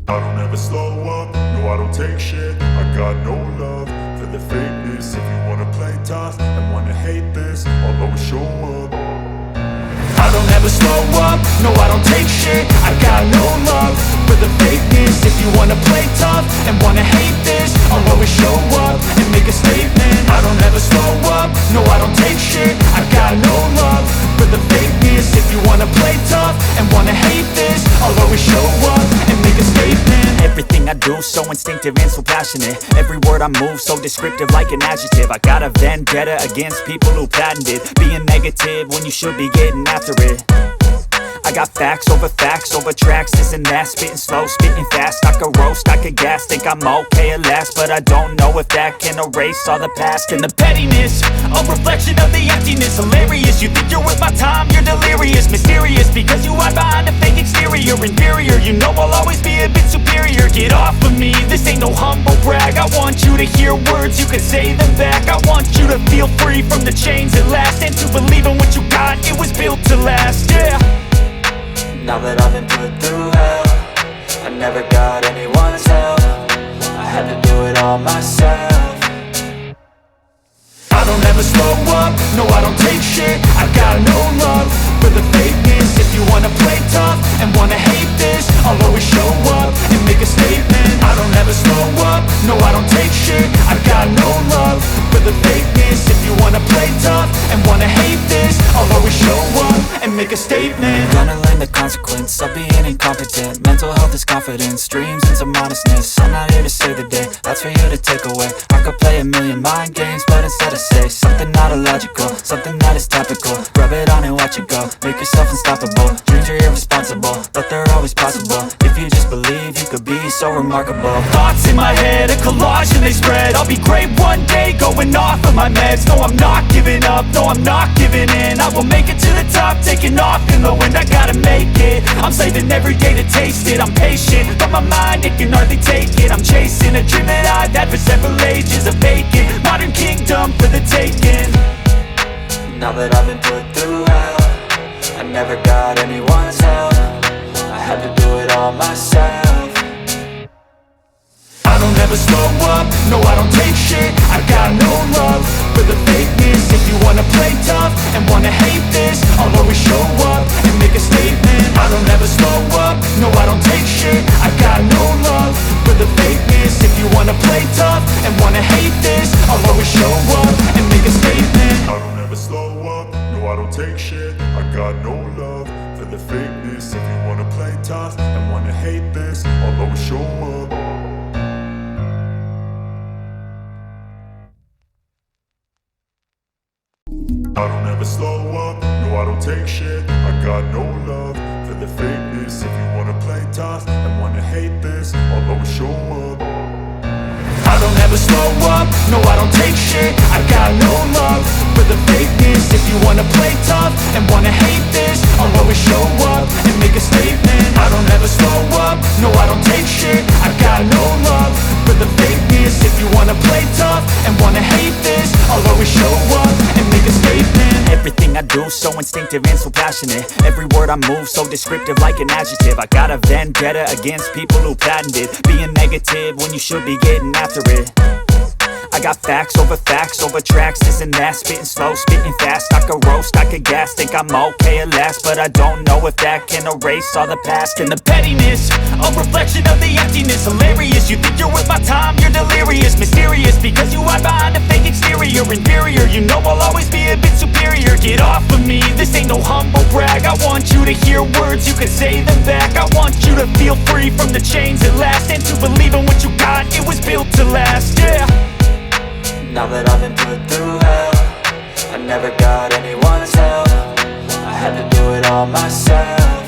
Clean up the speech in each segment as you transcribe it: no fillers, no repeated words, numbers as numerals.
I don't ever slow up, no I don't take shit. I got no love for the fakeness. If you wanna play tough and wanna hate this, I'll always show up. I don't ever slow up, no I don't take shit. I got no love for the fakeness. If you wanna play tough and wanna hate this, I'll always show up and make a statement. I don't ever slow up, no I don't take shit. I got no love for the fakeness. If you wanna play tough and wanna hate this, I'll always show up and make a statement. Everything I do so instinctive and so passionate. Every word I move so descriptive like an adjective. I got a vendetta against people who patented being negative when you should be getting after it. I got facts over tracks, this and that. Spitting slow, spitting fast. I could roast, I could gas. Think I'm okay at last, but I don't know if that can erase all the past. And the pettiness, a reflection of the emptiness. Hilarious, you think you're worth my time, you're delirious. Mysterious, because you hide behind a fake exterior. Inferior, you know I'll always be a bit superior. Get off of me, this ain't no humble brag. I want you to hear words, you can say them back. I want you to feel free from the chains at last, and to believe in what you got, it was built to last, yeah. Now that I've been put through hell, I never got anyone's help. I had to do it all myself. I don't ever slow up, no I don't take shit. I got no love for the fakeness. If you wanna play tough and wanna hate this, I'll always show up and make a statement. I don't ever slow up, no I don't take shit. I got no love for the fakeness. If you wanna play tough and wanna hate this, I'll always show up and make a statement. Gonna learn the consequence of being incompetent. Mental health is confidence, dreams and some modestness. I'm not here to save the day, that's for you to take away. I could play a million mind games, but instead I say something not illogical, something that is topical. Rub it on and watch it go, make yourself unstoppable. Dreams are irresponsible, but they're always possible. If you just believe, you could be so remarkable. Thoughts in my head, a collage and they spread. I'll be great one day, going off of my meds. No, I'm not giving up, no, I'm not giving in. I will make it to the top, taking off in the wind. I gotta make it, I'm saving every day to taste it. I'm patient, but my mind, it can hardly take it. I'm chasing a dream that I've had for several ages. A vacant, modern kingdom for the taking. Now that I've been put through hell, I never got anyone's help. I had to do it all myself. I don't ever slow up, no I don't take shit. I got no love for the fakeness. If you wanna play tough and wanna hate this, I'll always show up and make a statement. I don't ever slow up, no I don't take shit. I got no love for the fakeness. If you wanna play tough and wanna hate this, I'll always show up and make a statement. I don't ever slow up, no I don't take shit. I got no love for the fakeness. If you wanna play tough and wanna hate this, I'll always show up. I don't ever slow up, no I don't take shit. I got no love for the fakeness. If you wanna play tough and wanna hate this, I'll always show up. I don't ever slow up, no I don't take shit. I got no love for the fakeness. If you wanna play tough and wanna hate this, I'll always show up and make a statement. I don't ever slow up, no I don't take shit. I got no love for the fakeness. If you wanna play tough and wanna hate this, I'll always show up and make a statement. Everything I do so instinctive and so passionate. Every word I move so descriptive like an adjective. I got a vendetta against people who patented being negative when you should be getting after it. I got facts over tracks, this and that. Spitting slow, spitting fast. I could roast, I could gas. Think I'm okay at last, but I don't know if that can erase all the past. And the pettiness, a reflection of the emptiness. Hilarious, you think you're worth my time, you're delirious. Mysterious, because you hide behind a fake exterior. Inferior, you know I'll always be a bit superior. Get off of me, this ain't no humble brag. I want you to hear words, you can say them back. I want you to feel free from the chains at last, and to believe in what you got, it was built to last, yeah. Now that I've been put through hell, I never got anyone's help. I had to do it all myself.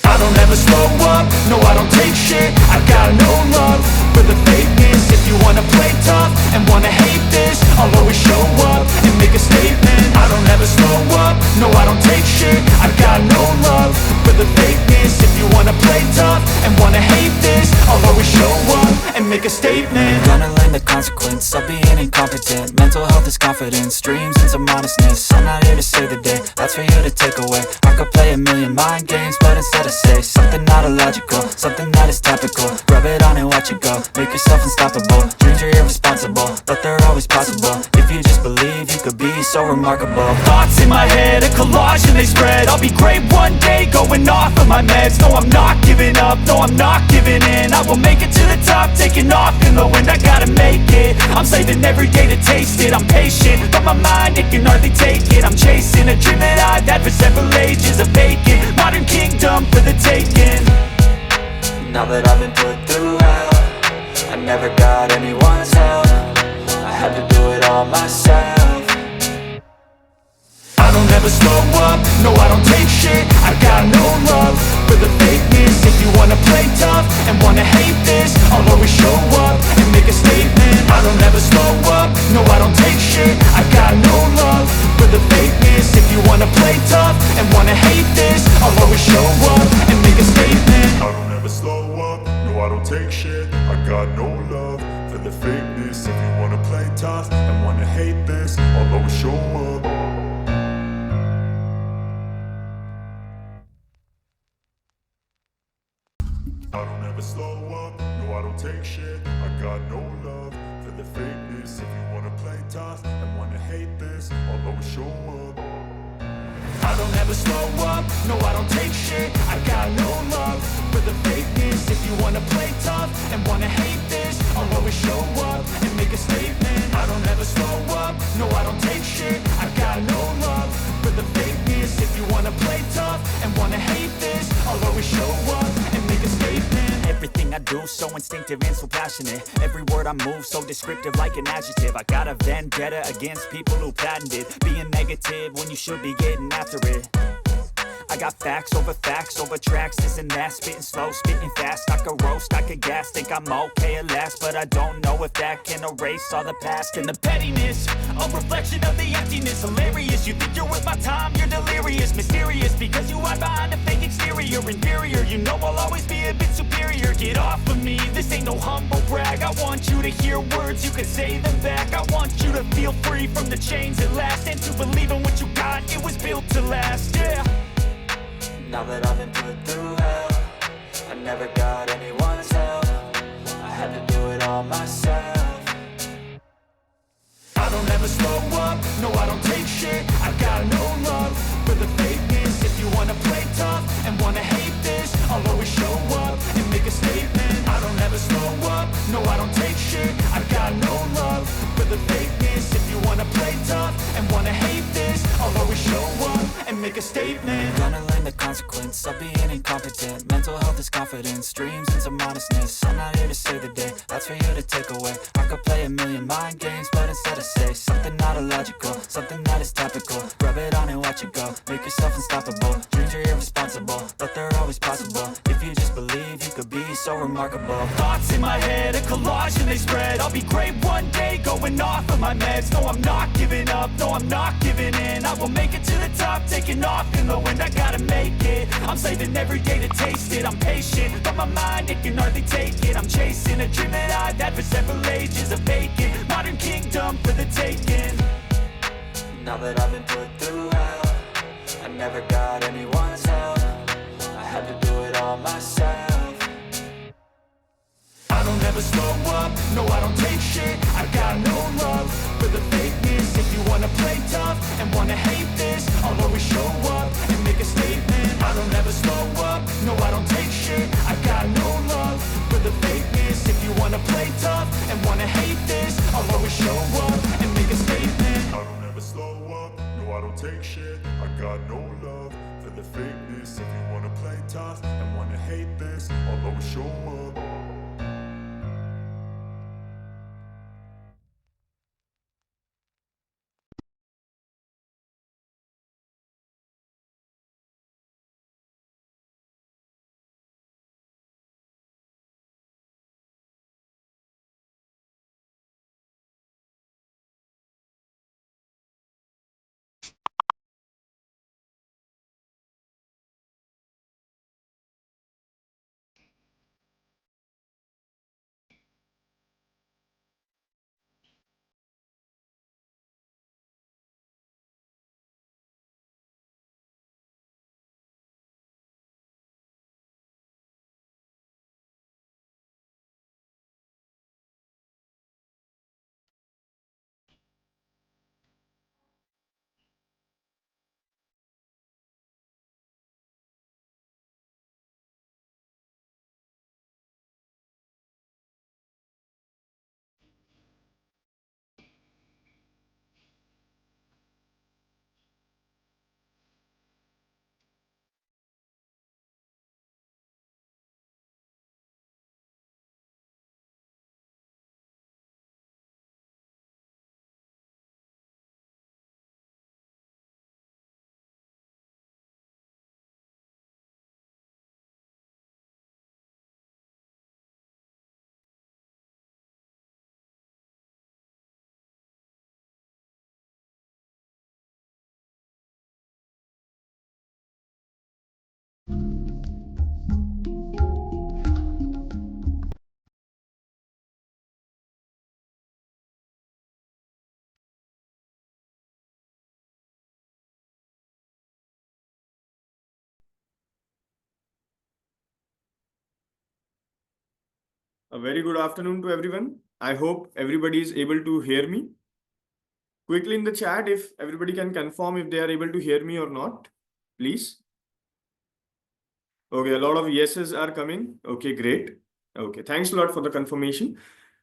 I don't ever slow up, no I don't take shit. I got no love for the fakeness. If you wanna play tough and wanna hate this, I'll always show up and make a statement. I don't ever slow up, no I don't take shit. I got no love for the fakeness. If you wanna play tough and wanna hate this, I'll always show up and make a statement. Gonna learn learn the consequence of being incompetent. Mental health is confidence, dreams and some honestness. I'm not here to save the day, that's for you to take away. I could play a million mind games, but instead I say something not illogical, something that is topical. Rub it on and watch it go, make yourself unstoppable. Dreams are irresponsible, but they're always possible. If you just believe, you could be so remarkable. Thoughts in my head, a collage and they spread. I'll be great one day, going off of my meds. No, I'm not giving up, no, I'm not giving in. I will make it to the top, taking off in the wind. I gotta make it, I'm saving every day to taste it. I'm patient, but my mind, it can hardly take it. I'm chasing a dream that I've had for several ages. A vacant, modern kingdom for the taking. Now that I've been put through hell, I never got anyone's help. I had to do it all myself. I don't ever slow up, no I don't take shit. I got no love for the fakeness. If you wanna play tough and wanna hate this, I'll always show up and make a statement. I don't ever slow up, no I don't take shit. I got no love for the fakeness. If you wanna play tough and wanna hate this, I'll always show up and make a statement. I don't ever slow up, no I don't take shit. I got no love for the fakeness. If you wanna play tough and wanna hate this, I'll always show up. I don't ever slow up, no I don't take shit. I got no love for the fakeness. If you wanna play tough and wanna hate this, I'll always show up. I don't ever slow up, no I don't take shit. I got no love for the fakeness. If you wanna play tough and wanna hate this, I'll always show up and make a statement. I don't ever slow up, no I don't take shit. I got no love for the fakeness. If you wanna play tough and wanna hate this, I'll always show up and make a statement. Everything I do so instinctive and so passionate. Every word I move so descriptive like an adjective. I got a vendetta against people who patented being negative when you should be getting after it. I got facts over tracks, this and that. Spitting slow, spitting fast. I could roast, I could gas. Think I'm okay at last, but I don't know if that can erase all the past. And the pettiness, a reflection of the emptiness. Hilarious, you think you're worth my time, you're delirious. Mysterious, because you hide behind a fake exterior. Inferior, you know I'll always be a bit superior. Get off of me, this ain't no humble brag. I want you to hear words, you can say them back. I want you to feel free from the chains at last, and to believe in what you got, it was built to last, yeah. Now that I've been put through hell, I never got anyone's help. I had to do it all myself. I don't ever slow up, no I don't take shit. I got no love for the fakeness. If you wanna play tough and wanna hate this, I'll always show up and make a statement. I don't ever slow up, no I don't take shit. I got no love for the fakeness. If you wanna play tough and wanna hate this, I'll always show up and make a statement. Gonna learn the consequence of being incompetent. Mental health is confidence, dreams and some honestness. I'm not here to save the day, that's for you to take away. I could play a million mind games, but instead I say something not illogical, something that is topical. Rub it on and watch it go, make yourself unstoppable. Dreams are irresponsible, but they're always possible. If you just believe, you could be so remarkable. Thoughts in my head, a collage and they spread. I'll be great one day, going off of my meds. No, I'm not giving up, no, I'm not giving in. I will make it to the top, taking off in the wind. I gotta make it, I'm saving every day to taste it. I'm patient, but my mind, it can hardly take it. I'm chasing a dream that I've had for several ages. A vacant, modern kingdom for the taking. Now that I've been put through hell, I never got anyone's help. I had to do it all myself. I don't ever slow up, no I don't take shit. I got no love for the fakeness. If you wanna play tough and wanna hate this, I'll always show up and make a statement. I don't ever slow up, no I don't take shit. I got no love for the fakeness. If you wanna play tough and wanna hate this, I'll always show up and make a statement. I don't ever slow up, no I don't take shit. I got no love for the fakeness. If you wanna play tough and wanna hate this, I'll always show up. A very good afternoon to everyone. I hope everybody is able to hear me. Quickly in the chat, if everybody can confirm if they are able to hear me or not, please. Okay, a lot of yeses are coming. Okay, great. Okay, thanks a lot for the confirmation.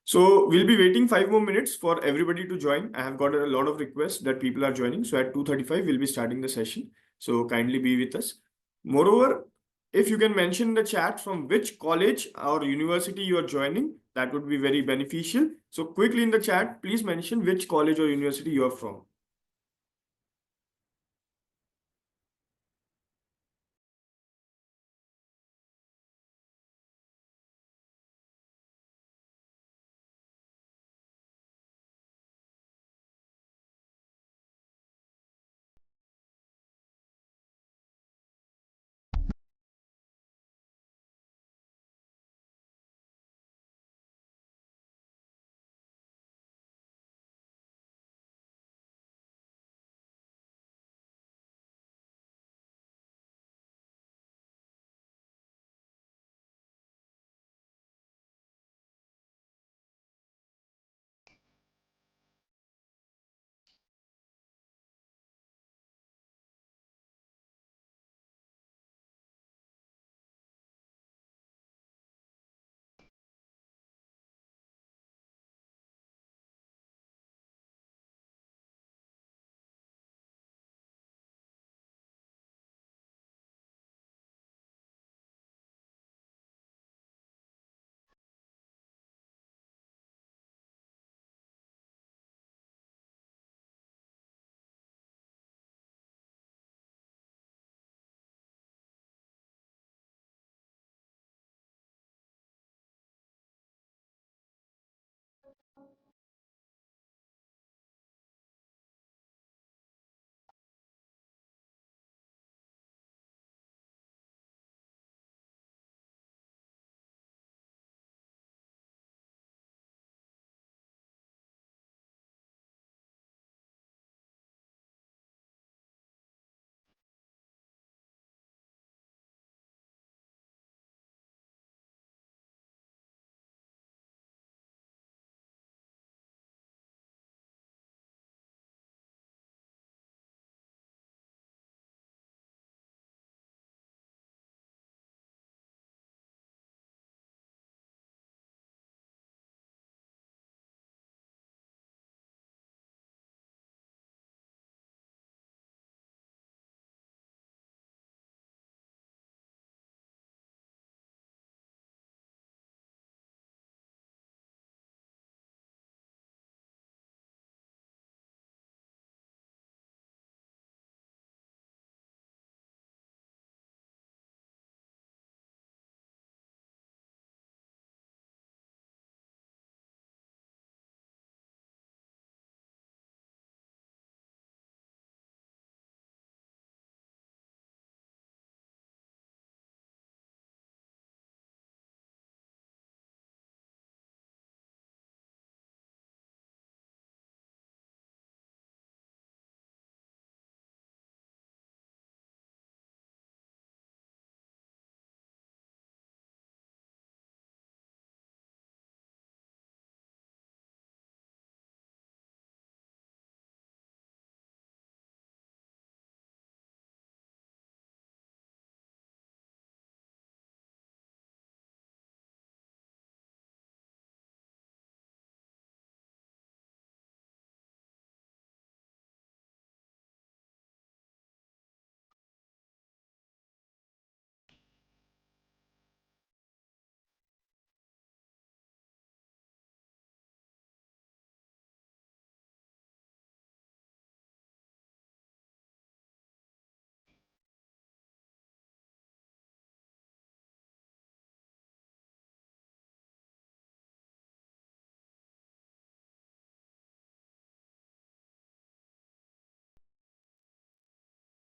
So we'll be waiting 5 more minutes for everybody to join. I have got a lot of requests that people are joining. So at 2:35, we'll be starting the session. So kindly be with us. Moreover, if you can mention in the chat from which college or university you are joining, that would be very beneficial. So quickly in the chat, please mention which college or university you are from.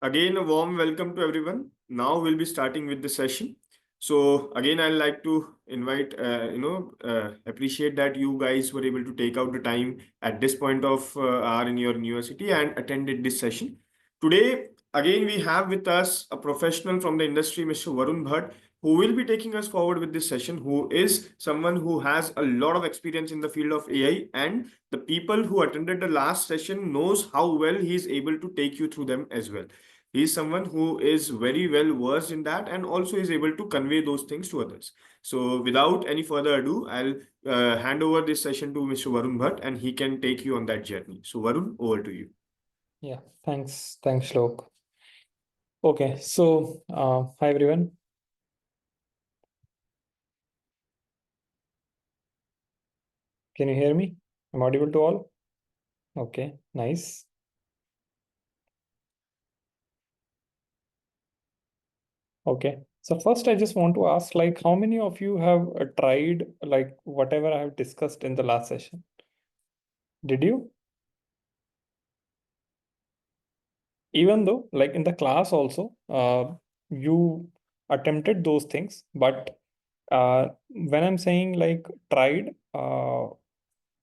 Again, a warm welcome to everyone. Now we'll be starting with the session. So again, I'd like to invite, appreciate that you guys were able to take out the time at this point of hour in your university and attended this session. Today, again, we have with us a professional from the industry, Mr. Varun Bhatt, who will be taking us forward with this session, who is someone who has a lot of experience in the field of AI, and the people who attended the last session knows how well he is able to take you through them as well. He is someone who is very well versed in that and also is able to convey those things to others. So without any further ado, I'll hand over this session to Mr. Varun Bhatt, and he can take you on that journey. So Varun, over to you. Yeah, thanks. Thanks, Shlok. Okay, so hi everyone. Can you hear me? I'm audible to all? Okay, nice. Okay, so first I just want to ask, like, how many of you have tried like whatever I have discussed in the last session? Did you? Even though, like in the class also, you attempted those things, but when I'm saying like tried,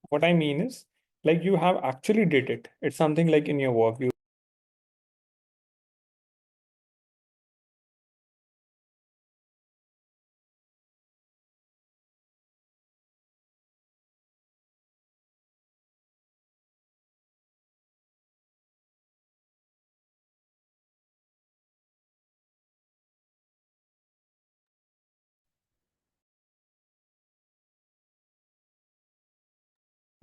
what I mean is like you have actually did it. It's something like in your work.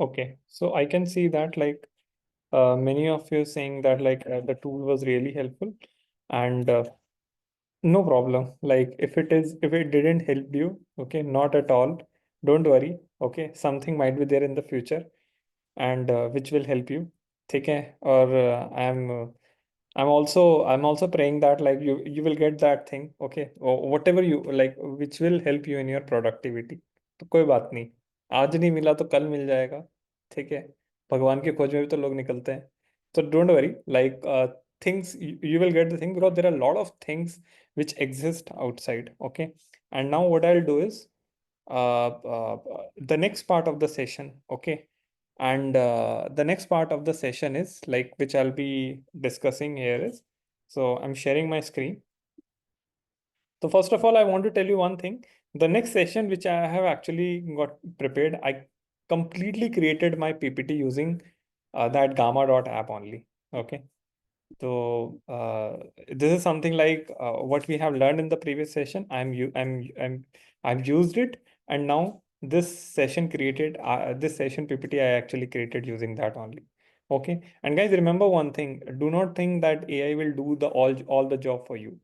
Okay, so I can see that like many of you saying that like the tool was really helpful, and no problem. Like if it didn't help you, okay, not at all. Don't worry. Okay, something might be there in the future, and which will help you. Okay, or I'm also praying that like you will get that thing. Okay, or whatever you like, which will help you in your productivity. तो कोई बात नहीं, आज नहीं मिला तो कल मिल जाएगा. ठीक है, भगवान की खोज में भी तो लोग निकलते हैं. So don't worry, like things you will get the thing because there are a lot of things which exist outside. Okay, and now what I'll do is the next part of the session. Okay, and the next part of the session is like which I'll be discussing here is, so I'm sharing my screen. So first of all, I want to tell you one thing. The next session which I have actually got prepared, I completely created my PPT using that gamma.app only. Okay. So this is something like what we have learned in the previous session. I've used it, and now this session PPT I actually created using that only. Okay, and guys, remember one thing: do not think that AI will do the all the job for you.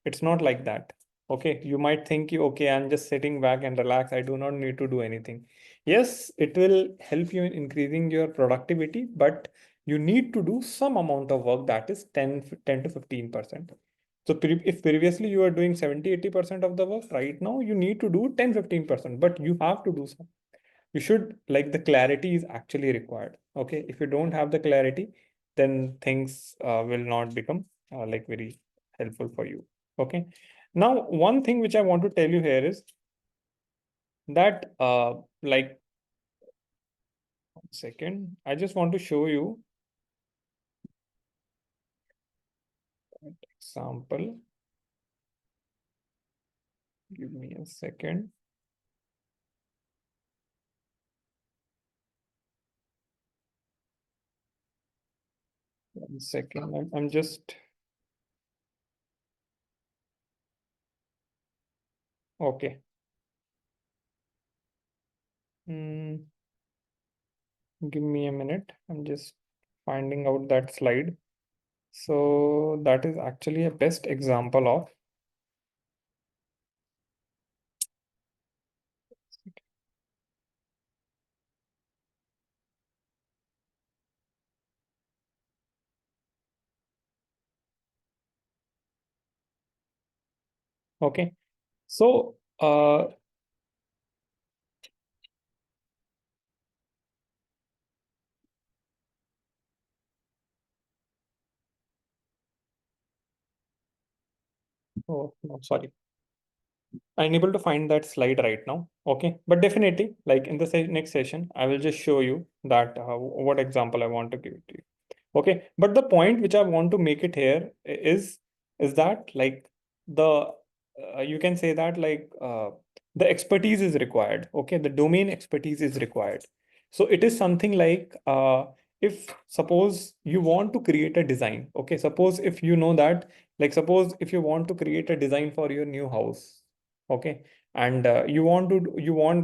It's not like that. Okay, you might think you okay, I'm just sitting back and relax. I do not need to do anything. Yes, it will help you in increasing your productivity, but you need to do some amount of work that is 10 to 15%. So if previously you are doing 70-80% of the work, right now you need to do 10-15%, but you have to do some. You should like the clarity is actually required. Okay, if you don't have the clarity, then things will not become like very helpful for you. Okay, now one thing which I want to tell you here is that like 1 second, I just want to show you an example. Give me a second. One second. I'm just okay. Give me a minute. I'm just finding out that slide. So that is actually a best example of. Okay, so oh no, sorry. I'm unable to find that slide right now. Okay, but definitely, like in the next session, I will just show you that what example I want to give it to you. Okay, but the point which I want to make it here is that like the you can say that like the expertise is required. Okay, the domain expertise is required. So it is something like if suppose you want to create a design. Okay, suppose if you know that, like suppose if you want to create a design for your new house. Okay, and you want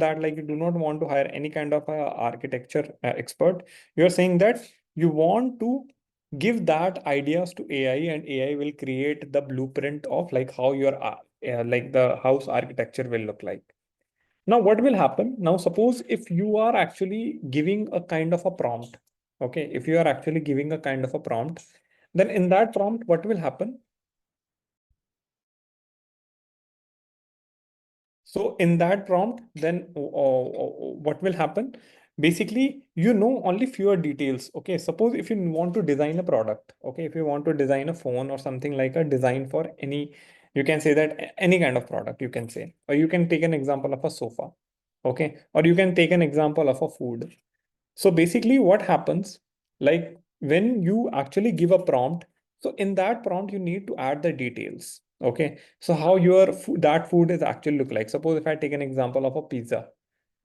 that, like you do not want to hire any kind of architecture expert. You're saying that you want to give that ideas to AI, and AI will create the blueprint of like how your like the house architecture will look like. Now, what will happen? Now, suppose if you are actually giving a kind of a prompt, okay, if you are actually giving a kind of a prompt, then in that prompt, what will happen? So in that prompt, then what will happen? Basically, you know only fewer details. Okay, suppose if you want to design a product, okay, if you want to design a phone or something like a design for any, you can say that any kind of product, you can say, or you can take an example of a sofa, okay, or you can take an example of a food. So basically, what happens, like when you actually give a prompt, so in that prompt, you need to add the details. Okay. So how your food, that food is actually look like. Suppose if I take an example of a pizza.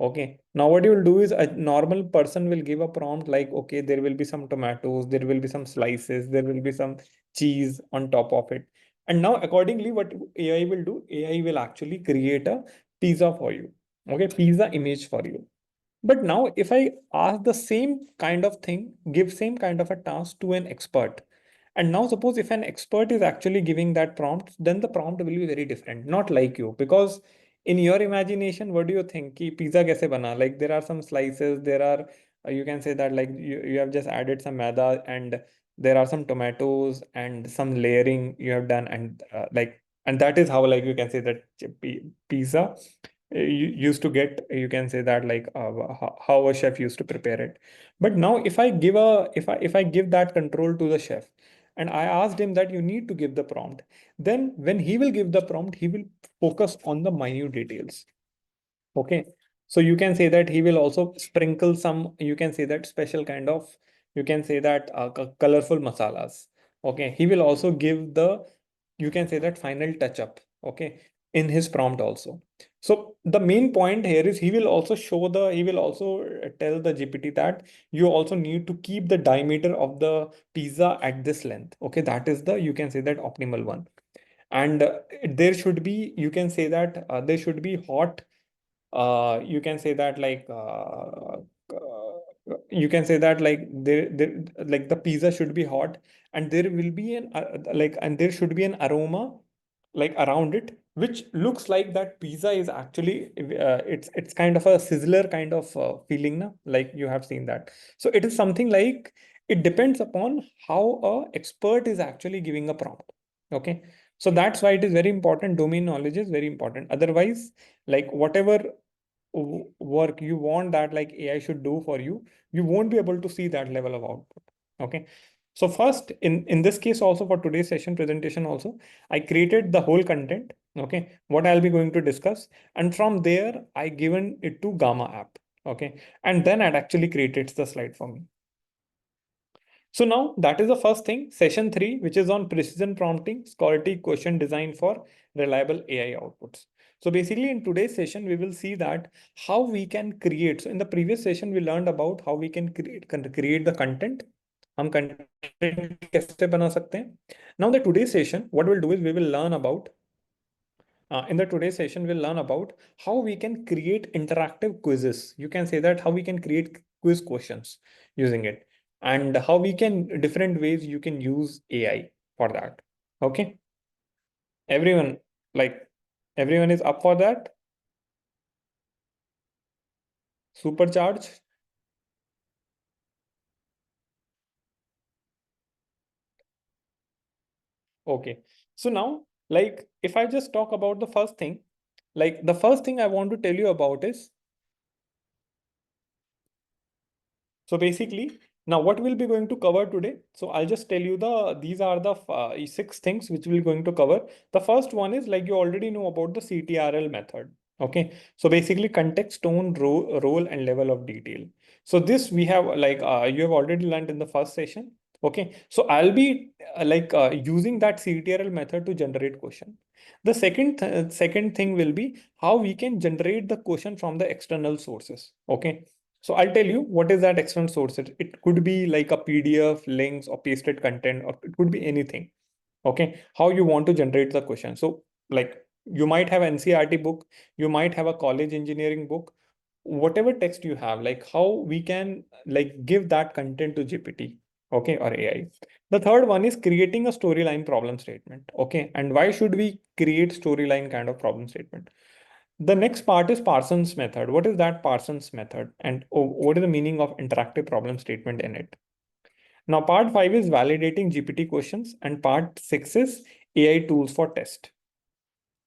Okay. Now what you will do is a normal person will give a prompt like, okay, there will be some tomatoes, there will be some slices, there will be some cheese on top of it. And now accordingly, what AI will do, AI will actually create a pizza for you. Okay. Pizza image for you. But now, if I ask the same kind of thing, give same kind of a task to an expert, and now suppose if an expert is actually giving that prompt, then the prompt will be very different, not like you, because in your imagination, what do you think? Ki pizza kaise bana? Like there are some slices, there are you can say that like you have just added some maida and there are some tomatoes and some layering you have done, and like and that is how like you can say that pizza you used to get, you can say that like how a chef used to prepare it. But now if I give a if I give that control to the chef and I asked him that you need to give the prompt, then when he will give the prompt, he will focus on the minute details. Okay. So you can say that he will also sprinkle some, you can say that special kind of, you can say that colorful masalas. Okay. He will also give the, you can say that final touch up. Okay. In his prompt also. So the main point here is he will also show the, he will also tell the GPT that you also need to keep the diameter of the pizza at this length. Okay. That is the, you can say that optimal one. And there should be, you can say that there should be hot you can say that like you can say that like there like the pizza should be hot, and there will be an like and there should be an aroma like around it which looks like that pizza is actually it's kind of a sizzler kind of feeling na? Like you have seen that. So it is something like it depends upon how a expert is actually giving a prompt. Okay, so that's why it is very important. Domain knowledge is very important. Otherwise, like whatever work you want that like AI should do for you, you won't be able to see that level of output. Okay. So first, in this case also for today's session presentation also, I created the whole content. Okay. What I'll be going to discuss. And from there, I given it to Gamma app. Okay. And then it actually created the slide for me. So now that is the first thing, session 3, which is on precision prompting, quality question design for reliable AI outputs. So basically in today's session, we will see that how we can create. So in the previous session, we learned about how we can create the content. हम content कैसे बना सकते हैं. Now the today's session, what we'll do is we will learn about in the today's session, we'll learn about how we can create interactive quizzes. You can say that how we can create quiz questions using it, and how we can different ways you can use AI for that. Okay, everyone, like everyone is up for that. Supercharge. Okay, so now like if I just talk about the first thing, like the first thing I want to tell you about is, so basically, now what we'll be going to cover today. So I'll just tell you these are the 6 things which we're going to cover. The first one is like you already know about the CTRL method. Okay. So basically context, tone, role, and level of detail. So this we have like you have already learned in the first session. Okay. So I'll be using that CTRL method to generate question. The second thing will be how we can generate the question from the external sources. Okay. So I'll tell you what is that external sources. It could be like a PDF, links, or pasted content, or it could be anything. Okay. How you want to generate the question. So like you might have NCERT book, you might have a college engineering book, whatever text you have, like how we can like give that content to GPT, okay, or AI. The third one is creating a storyline problem statement. Okay. And why should we create storyline kind of problem statement? The next part is Parsons method. What is that Parsons method? And what is the meaning of interactive problem statement in it? Now, part five is validating GPT questions, and part six is AI tools for test.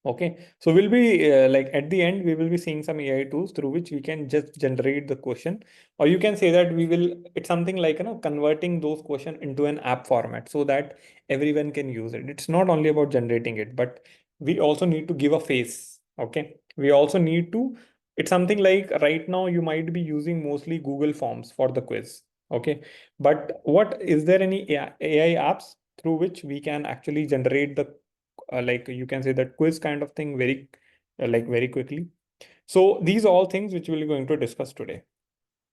Okay, so we'll be like at the end, we will be seeing some AI tools through which we can just generate the question, or you can say that we will, it's something like, converting those question into an app format so that everyone can use it. It's not only about generating it, but we also need to give a face. Okay, we also need to, it's something like right now you might be using mostly Google Forms for the quiz. Okay, but what is there any AI apps through which we can actually generate the like you can say that quiz kind of thing very like very quickly. So these are all things which we're going to discuss today.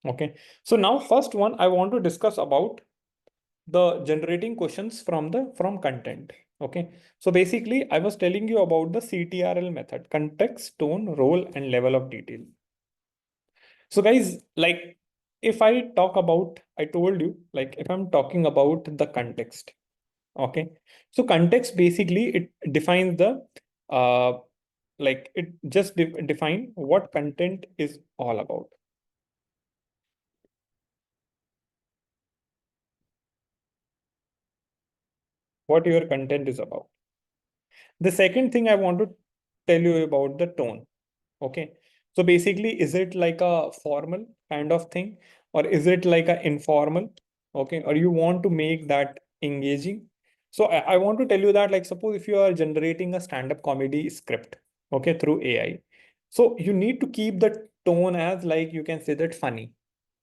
Okay. So now first one I want to discuss about the generating questions from the from content. Okay. So basically I was telling you about the CTRL method: context, tone, role, and level of detail. So guys, like if I talk about, I told you, like if I'm talking about the context. Okay. So context basically it defines the uh like it just define what content is all about. What your content is about. The second thing I want to tell you about the tone. Okay. So basically, is it like a formal kind of thing, or is it like a informal? Okay. Or you want to make that engaging? So I want to tell you that, like, suppose if you are generating a stand-up comedy script, okay, through AI. So you need to keep the tone as like you can say that funny.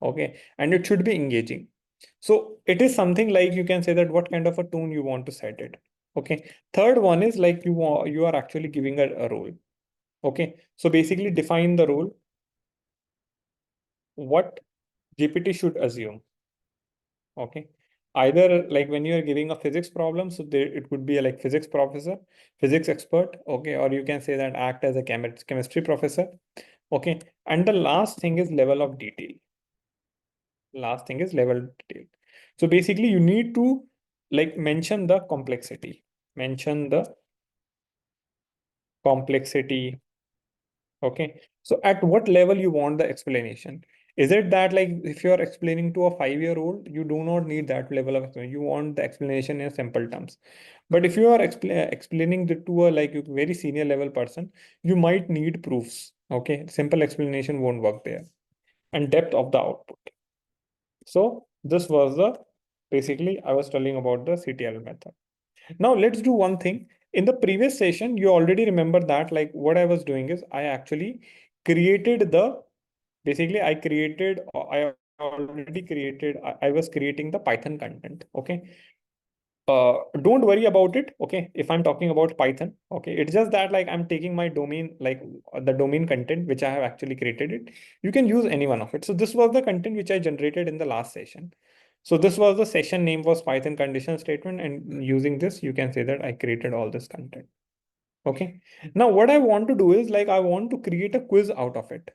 Okay. And it should be engaging. So it is something like you can say that what kind of a tone you want to set it. Okay. Third one is like you are actually giving a role. Okay, so basically define the role, what GPT should assume. Okay, either like when you are giving a physics problem, so there it could be like physics professor, physics expert. Okay, or you can say that act as a chemistry professor. Okay, and the last thing is level of detail. Last thing is level of detail. So basically, you need to like mention the complexity, mention the complexity. Okay. So at what level you want the explanation? Is it that like if you're explaining to a 5-year-old, you do not need that level of explanation. You want the explanation in simple terms. But if you are explaining to a like a very senior level person, you might need proofs. Okay. Simple explanation won't work there. And depth of the output. So this was the basically I was telling about the CTL method. Now let's do one thing. In the previous session, you already remember that like what I was doing is I actually created the basically I already created I was creating the Python content. Okay. Don't worry about it. Okay. If I'm talking about Python, okay, it's just that like I'm taking my domain, like the domain content which I have actually created it. You can use any one of it. So this was the content which I generated in the last session. So this was the session name was Python condition statement. And using this, you can say that I created all this content. Okay. Now what I want to do is like, I want to create a quiz out of it.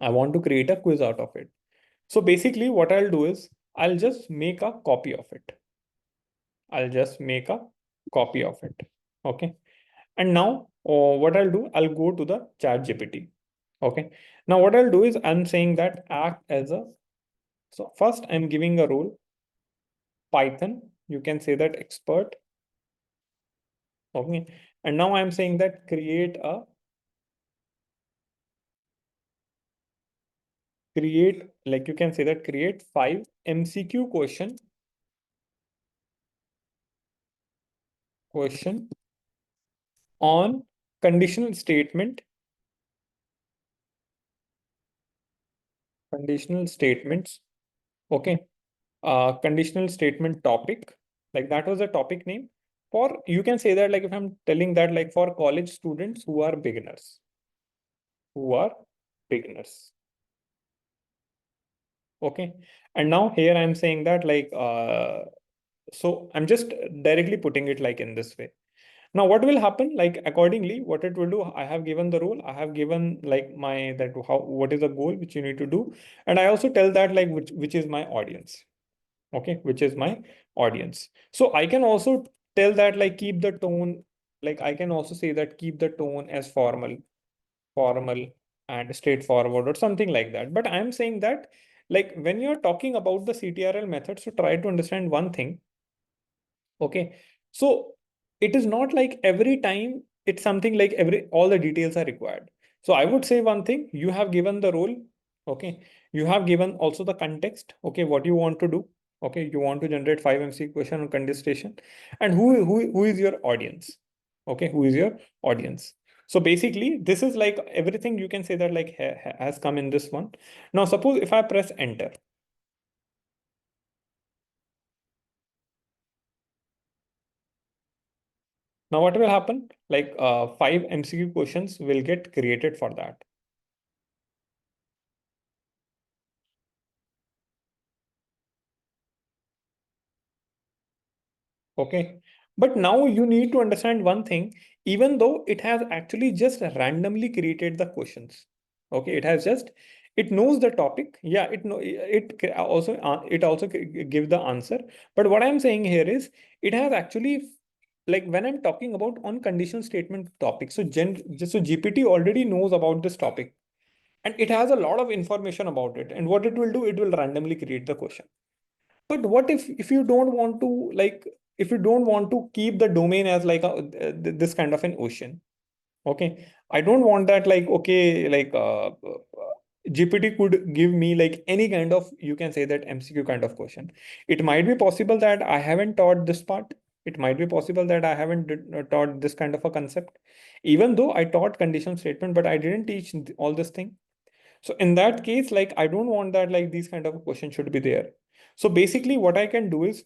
I want to create a quiz out of it. So basically what I'll do is I'll just make a copy of it. I'll just make a copy of it. Okay. And now what I'll do, I'll go to the chat GPT. Okay. Now what I'll do is I'm saying that act as a, so first I'm giving a role, Python, you can say that expert. Okay. And now I'm saying that create, like you can say that create 5 MCQ question on conditional statements. Okay. Conditional statement topic, like that was a topic name. you can say that like if I'm telling that like for college students who are beginners, who are beginners. Okay. And now here I'm saying that like, so I'm just directly putting it like in this way. Now, what will happen? Like accordingly, what it will do, I have given the role, I have given like my that how what is the goal which you need to do, and I also tell that like which is my audience. Okay, which is my audience. So I can also tell that like keep the tone, like I can also say that keep the tone as formal and straightforward or something like that. But I'm saying that like when you're talking about the CTRL method, so try to understand one thing. Okay. So it is not like every time it's something like all the details are required. So I would say one thing, you have given the role. Okay. You have given also the context. Okay. What you want to do. Okay. You want to generate 5 MC question on contestation. And who is your audience? Okay. Who is your audience? So basically, this is like everything you can say that like has come in this one. Now, suppose if I press enter. Now, what will happen? Like 5 MCQ questions will get created for that. Okay. But now you need to understand one thing, even though it has actually just randomly created the questions. Okay. It knows the topic. Yeah, it also give the answer. But what I'm saying here is it has actually like when I'm talking about on conditional statement topic. So GPT already knows about this topic and it has a lot of information about it. And what it will do, it will randomly create the question. But what if you don't want to like if you don't want to keep the domain as like this kind of an ocean? Okay, I don't want that like okay like GPT could give me like any kind of you can say that MCQ kind of question. It might be possible that I haven't taught this part. It might be possible that I haven't taught this kind of a concept, even though I taught condition statement, but I didn't teach all this thing. So in that case, like I don't want that like these kind of questions should be there. So basically what I can do is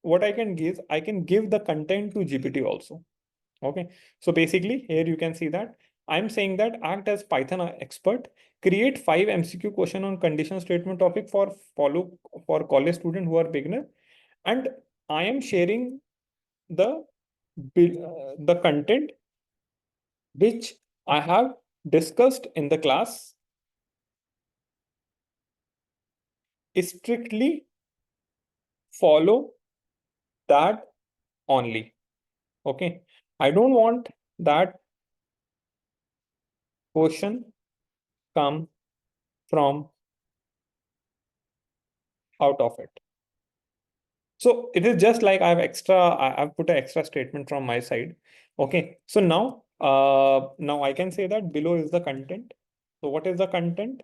what I can give, I can give the content to GPT also. Okay. So basically here you can see that I'm saying that act as Python expert, create 5 MCQ question on condition statement topic for college student who are beginner. And I am sharing the the content which I have discussed in the class strictly follow that only. Okay. I don't want that question come from out of it. So it is just like I've put an extra statement from my side. Okay. So now I can say that below is the content. So what is the content?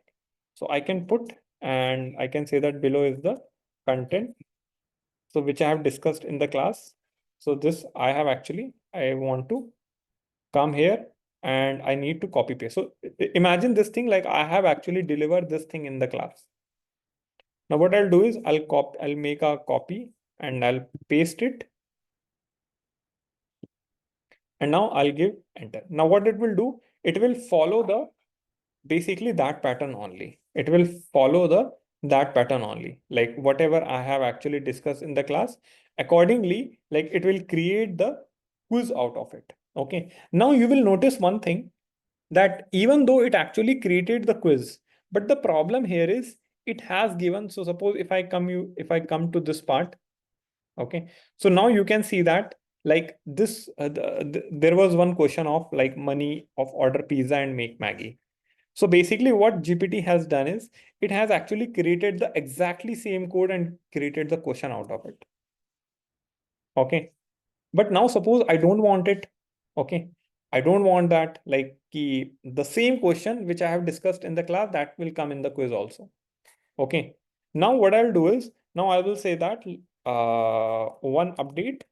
So I can put and I can say that below is the content. So which I have discussed in the class. So this I want to come here and I need to copy paste. So imagine this thing like I have actually delivered this thing in the class. Now what I'll do is I'll make a copy and I'll paste it. And now I'll give enter. Now what it will do, it will follow the basically that pattern only. It will follow that pattern only. Like whatever I have actually discussed in the class, accordingly, like it will create the quiz out of it. Okay. Now you will notice one thing that even though it actually created the quiz, but the problem here is it has given. So suppose if I come to this part, okay. So now you can see that like this, there was one question of like money of order pizza and make Maggie. So basically what GPT has done is it has actually created the exactly same code and created the question out of it. Okay. But now suppose I don't want it. Okay. I don't want that like the same question which I have discussed in the class that will come in the quiz also. Okay. Now what I'll do is now I will say that one update.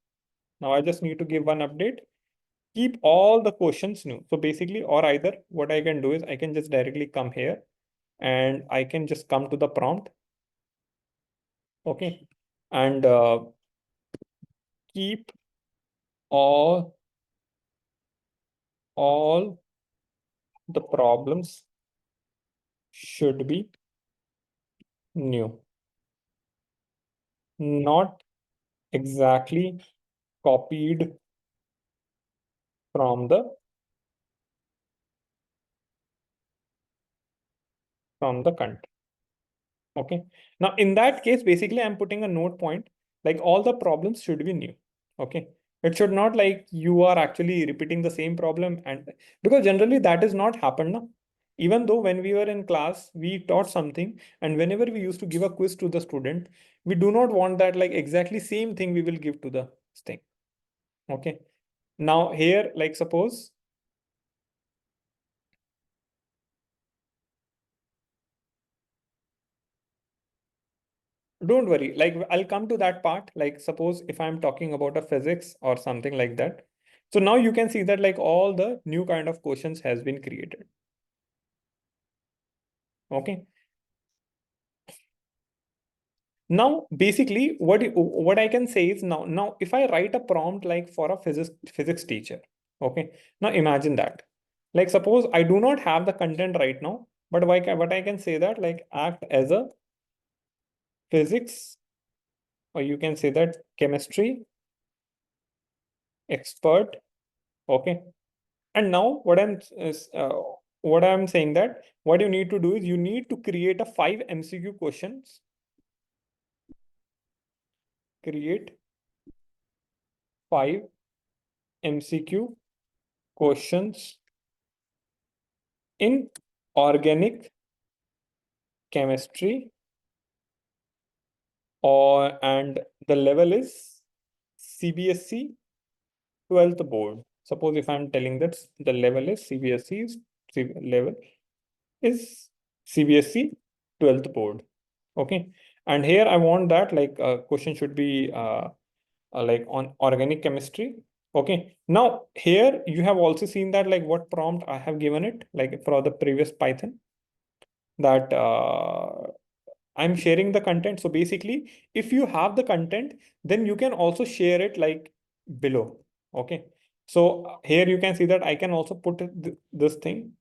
Now I just need to give one update. Keep all the questions new. So basically, or either what I can do is I can just directly come here and I can just come to the prompt. Okay. And keep all the problems should be new, not exactly copied from the country. Okay. Now, in that case, basically, I'm putting a note point like all the problems should be new. Okay. It should not like you are actually repeating the same problem, and because generally that is not happened now. Even though when we were in class, we taught something, and whenever we used to give a quiz to the student, we do not want that like exactly same thing we will give to the thing. Okay. Now, here, like suppose don't worry, like I'll come to that part. Like, suppose if I'm talking about a physics or something like that. So now you can see that like all the new kind of questions has been created. Okay. Now, basically, what I can say is now if I write a prompt like for a physics teacher, okay. Now imagine that. Like suppose I do not have the content right now, but what I can say that like act as a physics, or you can say that chemistry expert. Okay. And now what I'm saying that what you need to do is you need to create a 5 MCQ questions. Create 5 MCQ questions in organic chemistry, and the level is CBSE 12th board. Suppose if I'm telling that the level is level is CBSE 12th board. Okay. And here I want that like question should be like on organic chemistry. Okay. Now here you have also seen that like what prompt I have given it, like for the previous Python, that I'm sharing the content. So basically, if you have the content, then you can also share it like below. Okay. So here you can see that I can also put this thing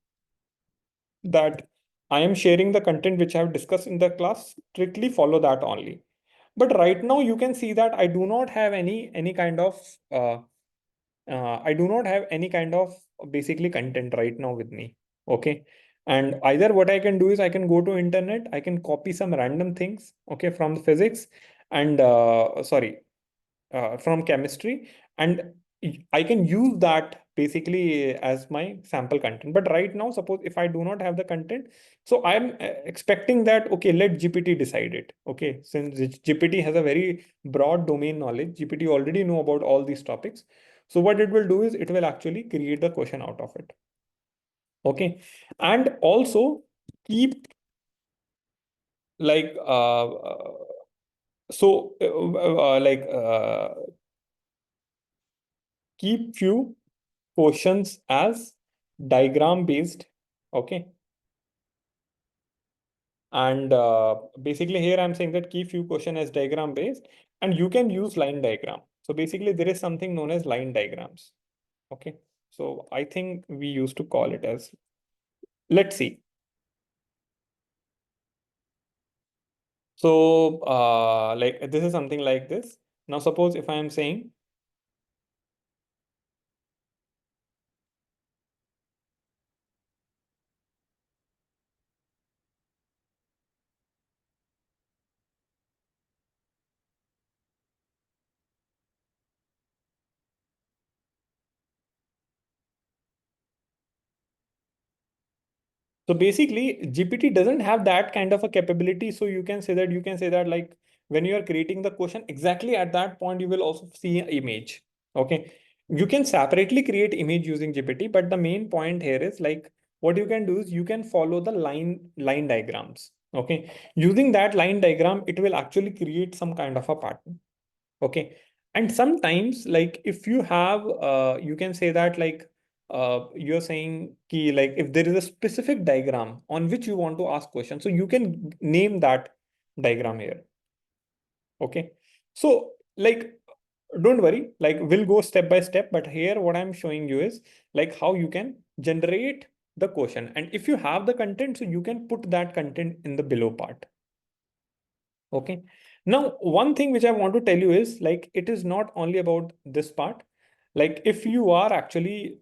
that I am sharing the content which I have discussed in the class, strictly follow that only. But right now you can see that I do not have any kind of I do not have any kind of basically content right now with me. Okay. And either what I can do is I can go to internet, I can copy some random things, okay, from the physics and sorry, from chemistry, and I can use that basically as my sample content. But right now, suppose if I do not have the content, so I'm expecting that, okay, let GPT decide it. Okay, since GPT has a very broad domain knowledge, GPT already know about all these topics. So what it will do is it will actually create the question out of it. Okay, and also keep like so like keep few questions as diagram based. Okay. And basically here I'm saying that keep few question as diagram based, and you can use line diagram. So basically there is something known as line diagrams. Okay. So I think we used to call it as, let's see. So like this is something like this. Now suppose if I am saying so basically, GPT doesn't have that kind of a capability. So you can say that like when you are creating the question, exactly at that point, you will also see an image. Okay. You can separately create image using GPT, but the main point here is like what you can do is you can follow the line diagrams. Okay. Using that line diagram, it will actually create some kind of a pattern. Okay. And sometimes like if you have you can say that like you're saying key like if there is a specific diagram on which you want to ask questions, so you can name that diagram here. Okay. So like don't worry, like we'll go step by step, but here what I'm showing you is like how you can generate the question. And if you have the content, so you can put that content in the below part. Okay. Now, one thing which I want to tell you is like it is not only about this part. Like if you are actually,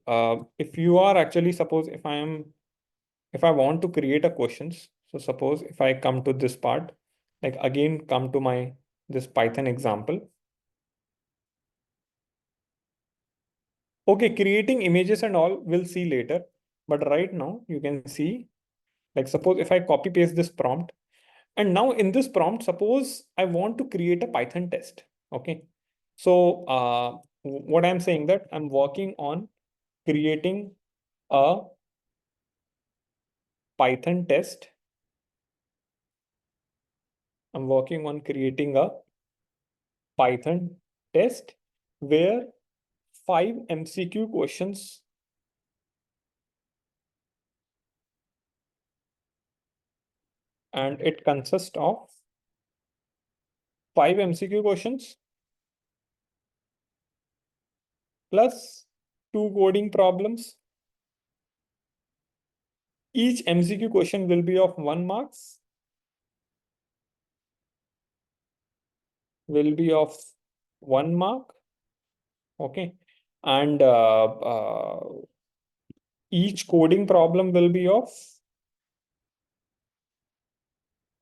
suppose if I want to create a questions, so suppose if I come to this part, like again, come to my this Python example. Okay, creating images and all we'll see later. But right now you can see, like suppose if I copy paste this prompt, and now in this prompt, suppose I want to create a Python test. Okay. So what I'm saying that I'm working on creating a Python test. I'm working on creating a Python test where 5 MCQ questions and it consists of 5 MCQ questions plus 2 coding problems. Each MCQ question will be of 1 marks, will be of 1 mark. Okay. And each coding problem will be of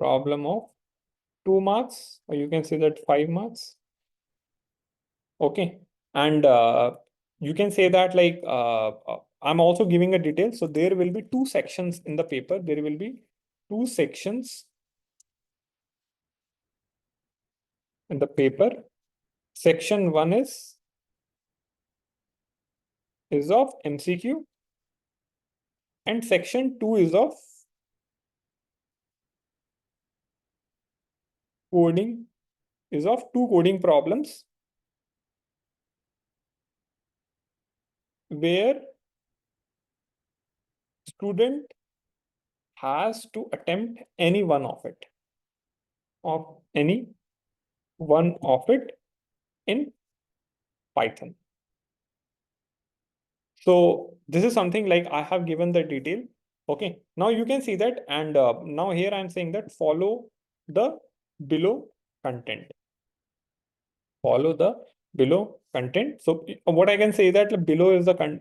2 marks, or you can say that 5 marks. Okay. And you can say that like I'm also giving a detail. So there will be 2 sections in the paper. There will be 2 sections in the paper. Section 1 is of MCQ, and section 2 is of coding, is of 2 coding problems where student has to attempt any one of it, in Python. So this is something like I have given the detail. Okay, now you can see that, and now here I'm saying that follow the below content. Follow the below content. So what I can say that below is the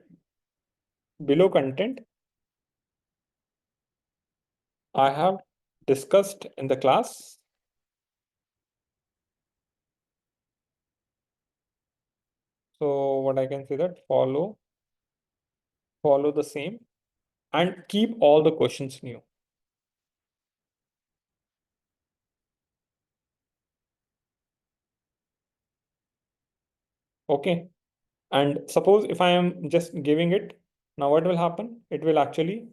below content I have discussed in the class. So what I can say that follow the same and keep all the questions new. Okay. And suppose if I am just giving it, now what will happen? It will actually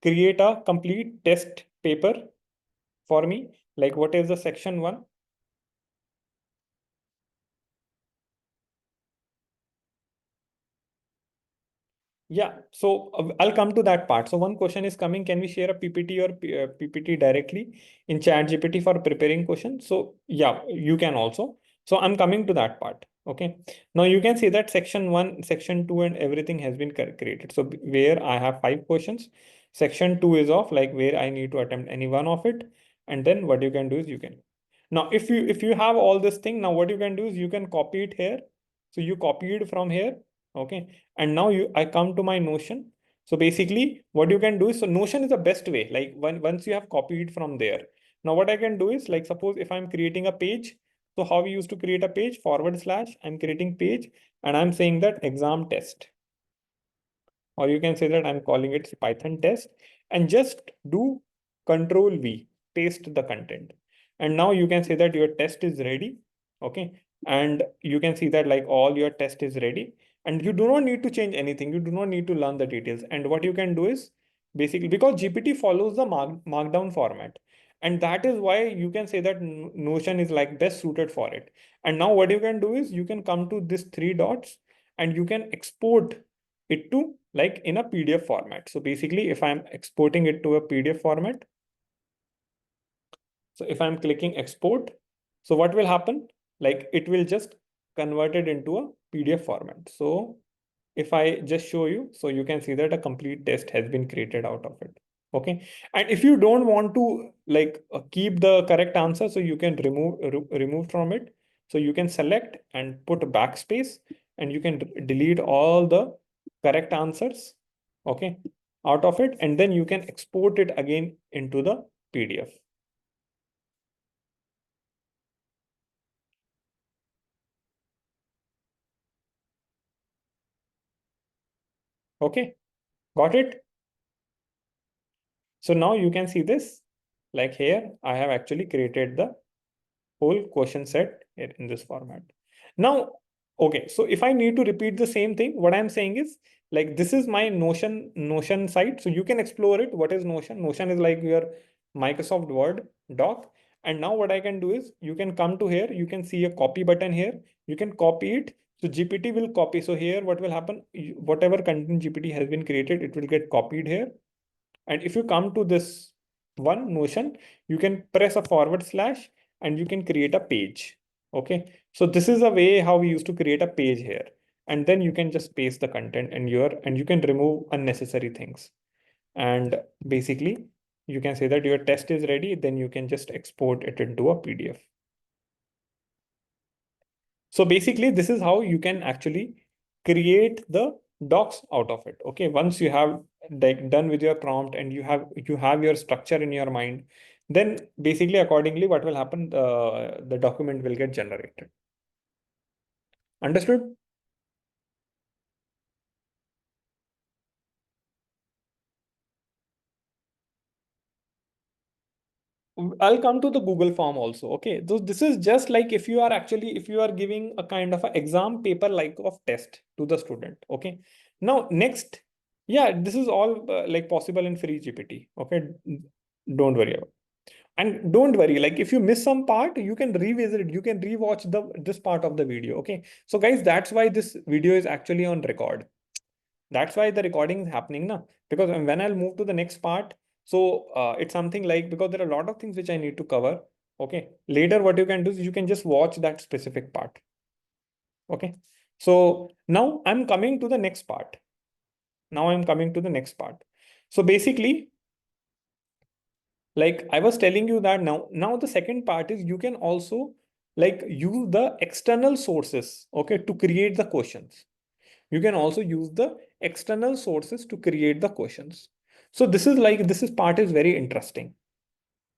create a complete test paper for me. Like what is the section 1? Yeah, so I'll come to that part. So one question is coming, can we share a PPT or PPT directly in ChatGPT for preparing questions? So yeah, you can also. So I'm coming to that part. Okay. Now you can see that section 1, section 2 and everything has been created. So where I have 5 questions, section 2 is of like where I need to attempt any one of it. And then what you can do is you can. Now if you have all this thing, now what you can do is you can copy it here. So you copy it from here. Okay. And now I come to my Notion. So basically what you can do is, so Notion is the best way, like once you have copied from there. Now what I can do is like, suppose if I'm creating a page, so how we used to create a page, / I'm creating page and I'm saying that exam test, or you can say that I'm calling it Python test, and just do Control V, paste the content. And now you can say that your test is ready. Okay. And you can see that like all your test is ready and you do not need to change anything. You do not need to learn the details. And what you can do is basically, because GPT follows the markdown format. And that is why you can say that Notion is like best suited for it. And now what you can do is you can come to this 3 dots and you can export it to like in a PDF format. So basically, if I'm exporting it to a PDF format, so if I'm clicking export, so what will happen? Like it will just converted into a PDF format. So if I just show you, so you can see that a complete test has been created out of it. Okay. And if you don't want to like keep the correct answer, so you can remove from it. So you can select and put a backspace, and you can delete all the correct answers, okay, out of it. And then you can export it again into the PDF. Okay. Got it? So now you can see this, like here, I have actually created the whole question set in this format. Now, okay, so if I need to repeat the same thing, what I'm saying is like this is my Notion site. So you can explore it. What is Notion? Notion is like your Microsoft Word doc. And now what I can do is you can come to here, you can see a copy button here. You can copy it. So GPT will copy. So here, what will happen? Whatever content GPT has been created, it will get copied here. And if you come to this one Notion, you can press a forward slash and you can create a page. Okay. So this is a way how we used to create a page here. And then you can just paste the content and you can remove unnecessary things. And basically you can say that your test is ready. Then you can just export it into a PDF. So basically, this is how you can actually create the docs out of it. Okay, once you have like done with your prompt and you have your structure in your mind, then basically accordingly, what will happen? The document will get generated. Understood? I'll come to the Google form also. Okay. So this is just like if you are giving a kind of an exam paper like of test to the student. Okay. Now next, yeah, this is all like possible in free GPT. Okay. Don't worry about. And don't worry, like if you miss some part, you can revisit it. You can rewatch this part of the video. Okay. So guys, that's why this video is actually on record. That's why the recording is happening now. Because when I'll move to the next part, so it's something like because there are a lot of things which I need to cover. Okay. Later, what you can do is you can just watch that specific part. Okay. So now I'm coming to the next part. Now I'm coming to the next part. So basically, like I was telling you that now the second part is you can also like use the external sources, okay, to create the questions. You can also use the external sources to create the questions. So this is part is very interesting.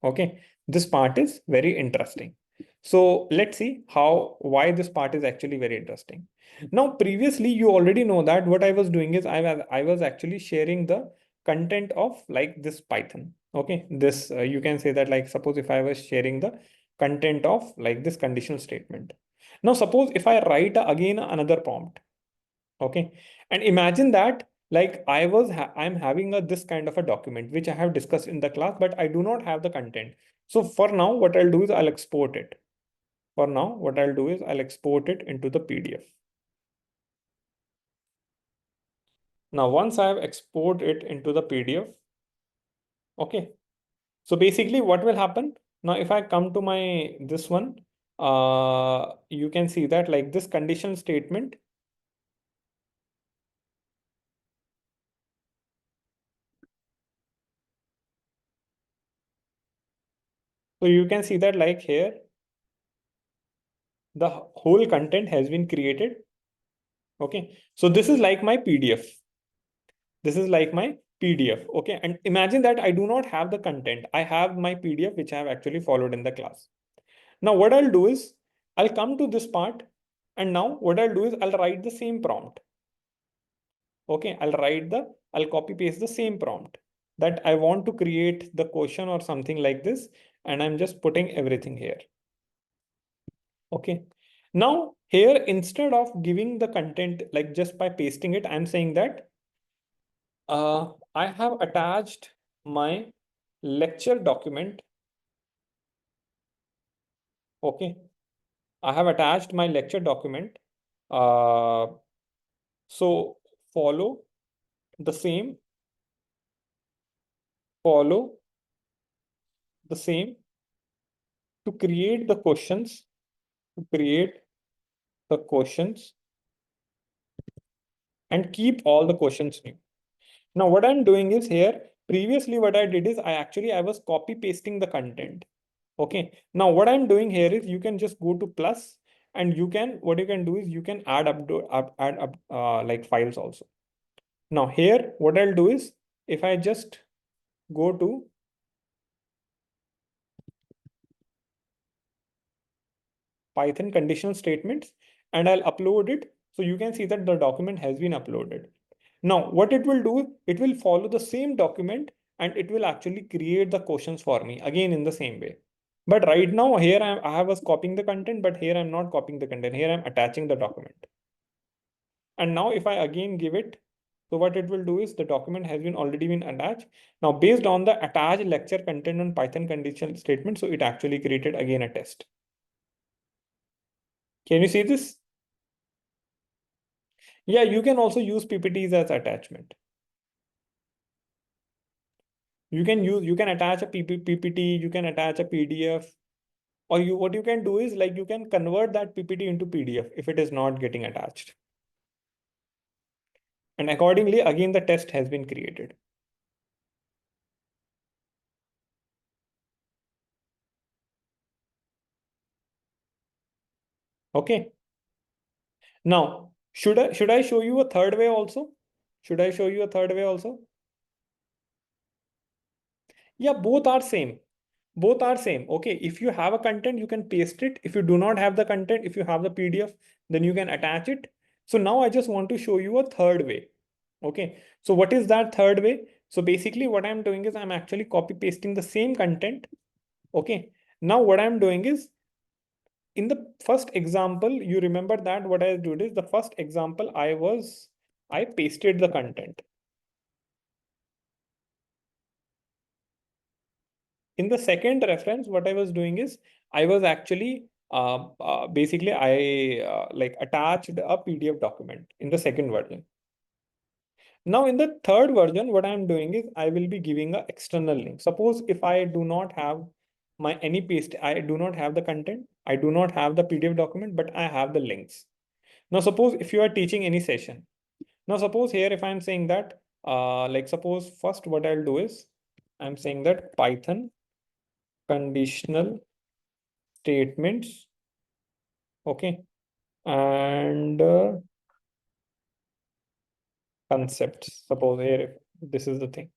Okay, this part is very interesting. So let's see why this part is actually very interesting. Now, previously, you already know that what I was doing is I was actually sharing the content of like this Python. Okay, this you can say that like suppose if I was sharing the content of like this conditional statement. Now, suppose if I write again another prompt. Okay, and imagine that like I'm having this kind of a document which I have discussed in the class, but I do not have the content. So for now, what I'll do is I'll export it. For now, what I'll do is I'll export it into the PDF. Now, once I have exported it into the PDF, okay. So basically what will happen? Now, if I come to my this one, you can see that like this conditional statement. So you can see that like here, the whole content has been created. Okay. So this is like my PDF. This is like my PDF. Okay. And imagine that I do not have the content. I have my PDF, which I have actually followed in the class. Now, what I'll do is I'll come to this part. And now what I'll do is I'll write the same prompt. Okay. I'll copy paste the same prompt that I want to create the question or something like this. And I'm just putting everything here. Okay. Now here, instead of giving the content, like just by pasting it, I'm saying that I have attached my lecture document. Okay. I have attached my lecture document. Uh, so follow the same, follow the same to create the questions, to create the questions and keep all the questions new. Now what I'm doing is here, previously what I did is I was copy pasting the content. Okay. Now what I'm doing here is you can just go to plus and what you can do is you can add add up like files also. Now here, what I'll do is if I just go to Python conditional statements and I'll upload it. So you can see that the document has been uploaded. Now, what it will do, it will follow the same document and it will actually create the questions for me again in the same way. But right now here I was copying the content, but here I'm not copying the content. Here I'm attaching the document. And now if I again give it, so what it will do is the document has been already been attached. Now, based on the attached lecture content on Python conditional statement, so it actually created again a test. Can you see this? Yeah, you can also use PPTs as attachment. You can attach a PPT, you can attach a PDF, or what you can do is like you can convert that PPT into PDF if it is not getting attached. And accordingly, again, the test has been created. Okay. Now, should I show you a third way also? Should I show you a third way also? Yeah, both are same. Both are same. Okay, if you have a content, you can paste it. If you do not have the content, if you have the PDF, then you can attach it. So now I just want to show you a third way. Okay, so what is that third way? So basically what I'm doing is I'm actually copy pasting the same content. Okay, now what I'm doing is in the first example, you remember that what I did is the first example I pasted the content. In the second reference, what I was doing is I was actually basically I like attached a PDF document in the second version. Now in the third version, what I'm doing is I will be giving an external link. Suppose if I do not have my any paste, I do not have the content, I do not have the PDF document, but I have the links. Now suppose if you are teaching any session. Now suppose here if I'm saying that, like suppose first what I'll do is I'm saying that Python conditional statements, okay, and concepts. Suppose here if this is the thing.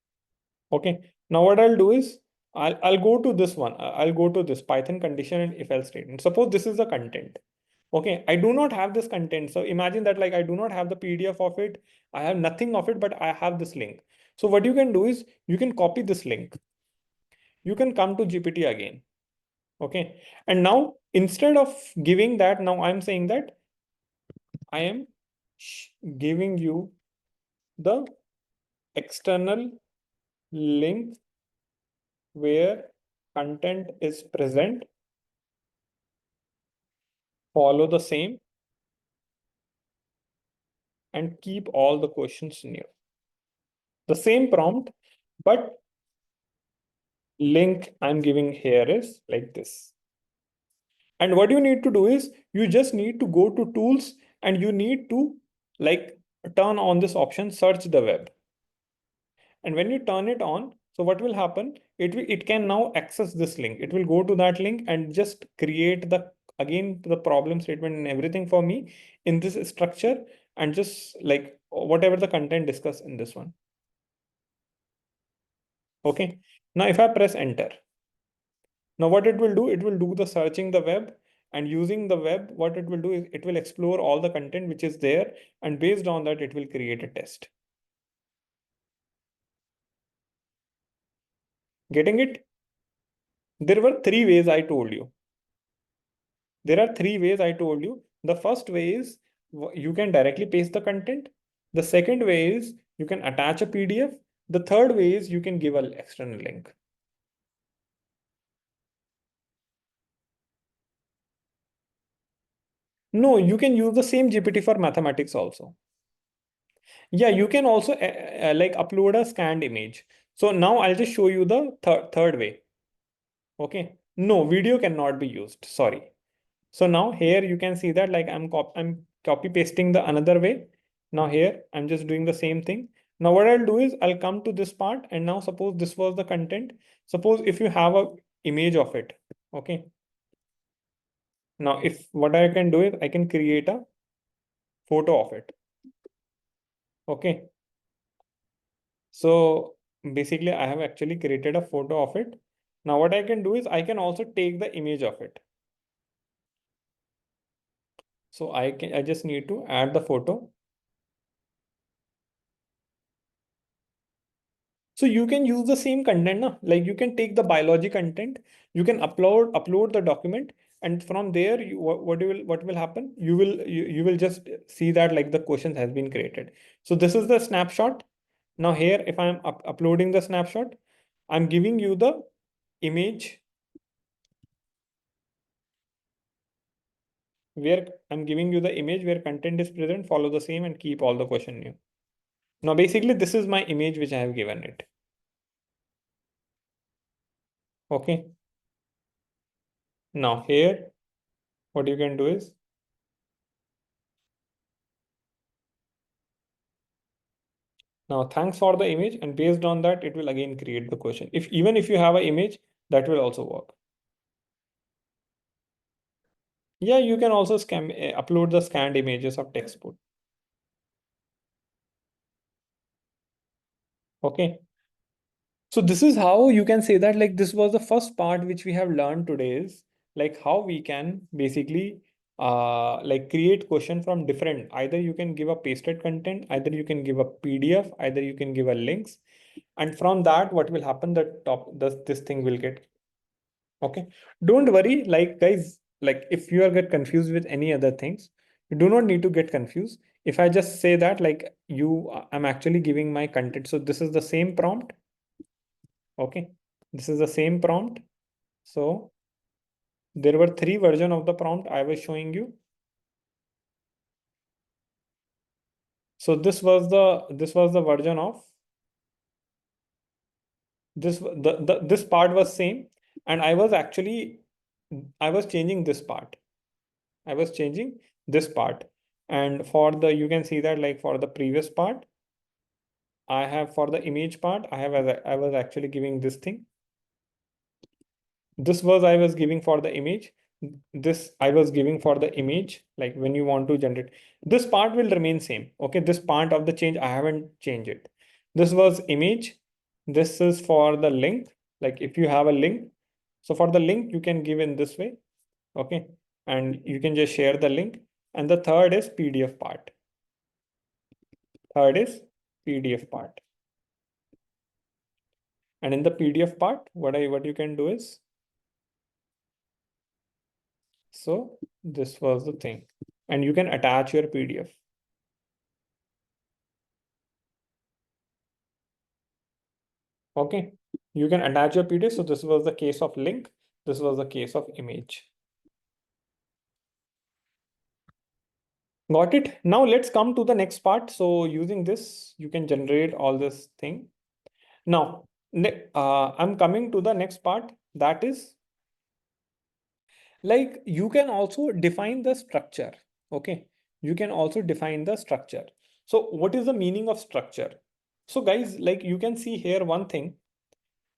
Okay. Now what I'll do is I'll go to this one. I'll go to this Python condition and if else statement. Suppose this is the content. Okay. I do not have this content. So imagine that like I do not have the PDF of it. I have nothing of it, but I have this link. So what you can do is you can copy this link. You can come to GPT again. Okay. And now instead of giving that, now I'm saying that I am giving you the external link where content is present, follow the same, and keep all the questions new. The same prompt, but link I'm giving here is like this. And what you need to do is you just need to go to tools and you need to like turn on this option, search the web. And when you turn it on, so what will happen? It can now access this link. It will go to that link and just create the problem statement and everything for me in this structure and just like whatever the content discussed in this one. Okay. Now if I press enter, now what it will do the searching the web, and using the web, what it will do is it will explore all the content which is there, and based on that, it will create a test. Getting it? There were three ways I told you. There are three ways I told you. The first way is you can directly paste the content. The second way is you can attach a PDF. The third way is you can give an external link. No, you can use the same GPT for mathematics also. Yeah, you can also like upload a scanned image. So now I'll just show you the third way. Okay. No, video cannot be used. Sorry. So now here you can see that like I'm copy pasting the another way. Now here I'm just doing the same thing. Now what I'll do is I'll come to this part, and now suppose this was the content. Suppose if you have a image of it, okay. Now if what I can do is I can create a photo of it, okay. So basically I have actually created a photo of it. Now what I can do is I can also take the image of it. So I just need to add the photo. So you can use the same content, na? Like you can take the biology content, you can upload the document, and from there what will happen? You will just see that like the questions has been created. So this is the snapshot. Now here, if I'm uploading the snapshot, I'm giving you the image where I'm giving you the image where content is present, follow the same and keep all the question new. Now basically this is my image which I have given it. Okay. Now here, what you can do is now thanks for the image, and based on that, it will again create the question. If even if you have an image, that will also work. Yeah, you can also upload the scanned images of textbook. Okay. So this is how you can say that like this was the first part which we have learned today is like how we can basically like create question from different, either you can give a pasted content, either you can give a PDF, either you can give a links, and from that what will happen, the top this thing will get. Okay, don't worry, like guys, like if you are get confused with any other things, you do not need to get confused. If I just say that like I'm actually giving my content, so this is the same prompt. Okay, this is the same prompt. So there were three versions of the prompt I was showing you. So this was the version of this part was same, and I was changing this part. I was changing this part. And for the, you can see that like for the previous part, I have for the image part, I was actually giving this thing. This was I was giving for the image. This I was giving for the image, like when you want to generate. This part will remain same. Okay, this part of the change, I haven't changed it. This was image. This is for the link. Like if you have a link, so for the link, you can give in this way. Okay, and you can just share the link. And the third is PDF part. Third is PDF part. And in the PDF part, what you can do is, so this was the thing, and you can attach your PDF. Okay, you can attach your PDF. So this was the case of link. This was the case of image. Got it? Now let's come to the next part. So using this, you can generate all this thing. Now, I'm coming to the next part. That is like you can also define the structure. Okay, you can also define the structure. So what is the meaning of structure? So guys, like you can see here one thing,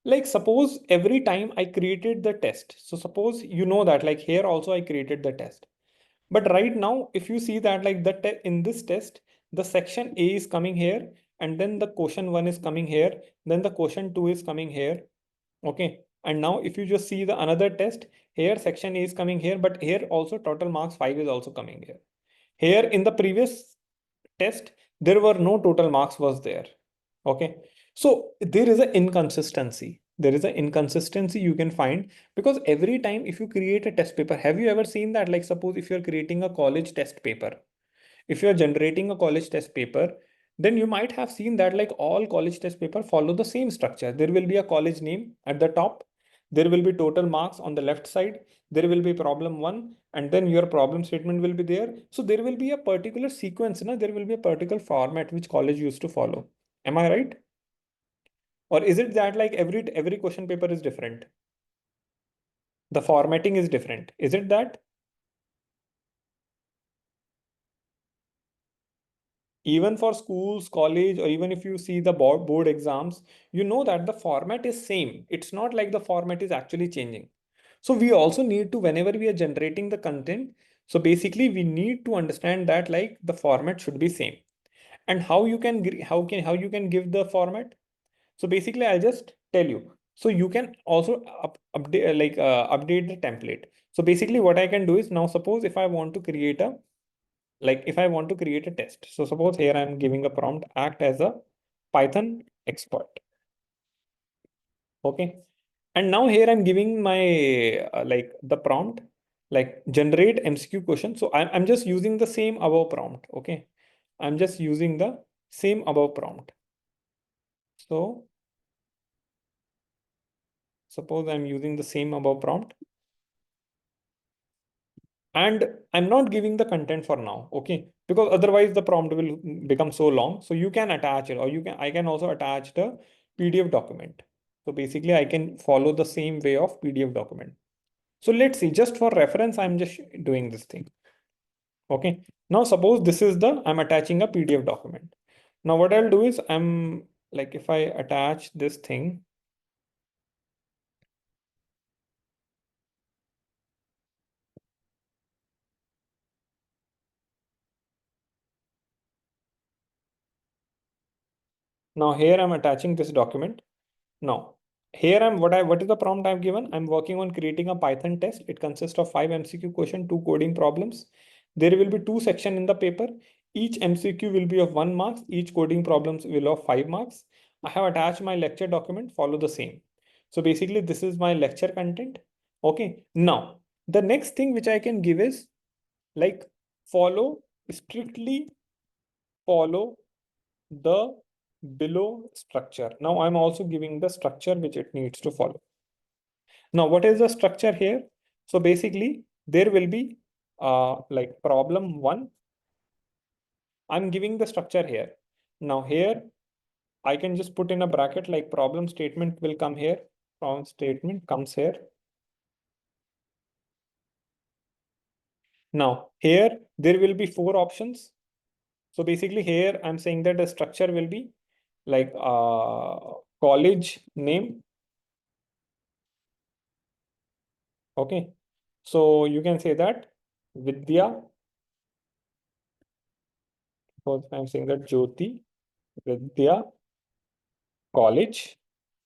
like suppose every time I created the test, so suppose you know that like here also I created the test, but right now if you see that like in this test, the section A is coming here, and then the question 1 is coming here, then the question 2 is coming here. Okay, and now if you just see the another test, here section A is coming here, but here also total marks 5 is also coming here. Here in the previous test, there were no total marks was there. Okay, so there is an inconsistency. There is an inconsistency you can find, because every time if you create a test paper, have you ever seen that like suppose if you're creating a college test paper, if you're generating a college test paper, then you might have seen that like all college test paper follow the same structure. There will be a college name at the top. There will be total marks on the left side. There will be problem one, and then your problem statement will be there. So there will be a particular sequence, no? There will be a particular format which college used to follow. Am I right? Or is it that like every question paper is different? The formatting is different. Is it that? Even for schools, college, or even if you see the board exams, you know that the format is same. It's not like the format is actually changing. So we also need to, whenever we are generating the content, so basically we need to understand that like the format should be same. And how you can how you can give the format. So basically I'll just tell you. So you can also update update the template. So basically what I can do is, now suppose if I want to create a, like if I want to create a test. So suppose here I'm giving a prompt, act as a Python expert. Okay. And now here I'm giving my like the prompt, like generate MCQ question. So I'm just using the same above prompt. Okay. I'm just using the same above prompt. So suppose I'm using the same above prompt, and I'm not giving the content for now. Okay. Because otherwise the prompt will become so long. So you can attach it, or I can also attach the PDF document. So basically I can follow the same way of PDF document. So let's see, just for reference, I'm just doing this thing. Okay. Now suppose this is the, I'm attaching a PDF document. Now what I'll do is I'm like, if I attach this thing, now here I'm attaching this document. Now here what is the prompt I've given? I'm working on creating a Python test. It consists of 5 MCQ question, 2 coding problems. There will be 2 sections in the paper. Each MCQ will be of 1 marks. Each coding problems will of 5 marks. I have attached my lecture document, follow the same. So basically this is my lecture content. Okay. Now the next thing which I can give is like strictly follow the below structure. Now I'm also giving the structure which it needs to follow. Now what is the structure here? So basically there will be like problem 1. I'm giving the structure here. Now here I can just put in a bracket, like problem statement will come here. Problem statement comes here. Now here there will be 4 options. So basically here I'm saying that the structure will be like college name. Okay. So you can say that Vidya, suppose I'm saying that Jyoti Vidya College.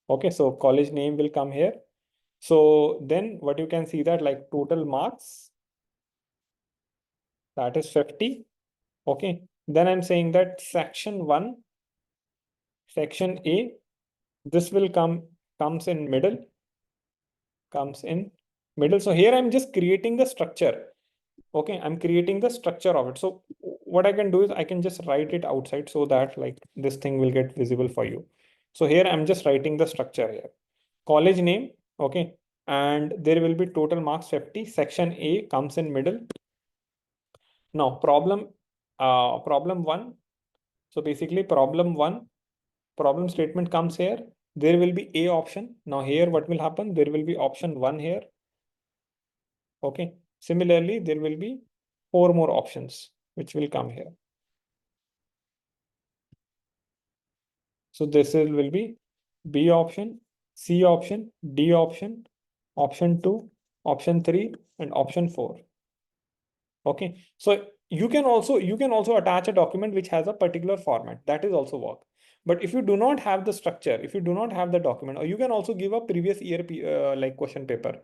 Okay, so college name will come here. So then what you can see that like total marks, that is 50. Okay. Then I'm saying that section 1, section A, this will comes in middle, comes in middle. So here I'm just creating the structure. Okay, I'm creating the structure of it. So what I can do is I can just write it outside so that like this thing will get visible for you. So here I'm just writing the structure here. College name, okay, and there will be total marks 50. Section A comes in middle. Now problem 1. So basically problem 1, problem statement comes here. There will be A option. Now here what will happen? There will be option 1 here. Okay. Similarly, there will be 4 more options which will come here. So this will be B option, C option, D option, option 2, option 3, and option 4. Okay. So you can also attach a document which has a particular format. That is also work. But if you do not have the structure, if you do not have the document, or you can also give a previous year like question paper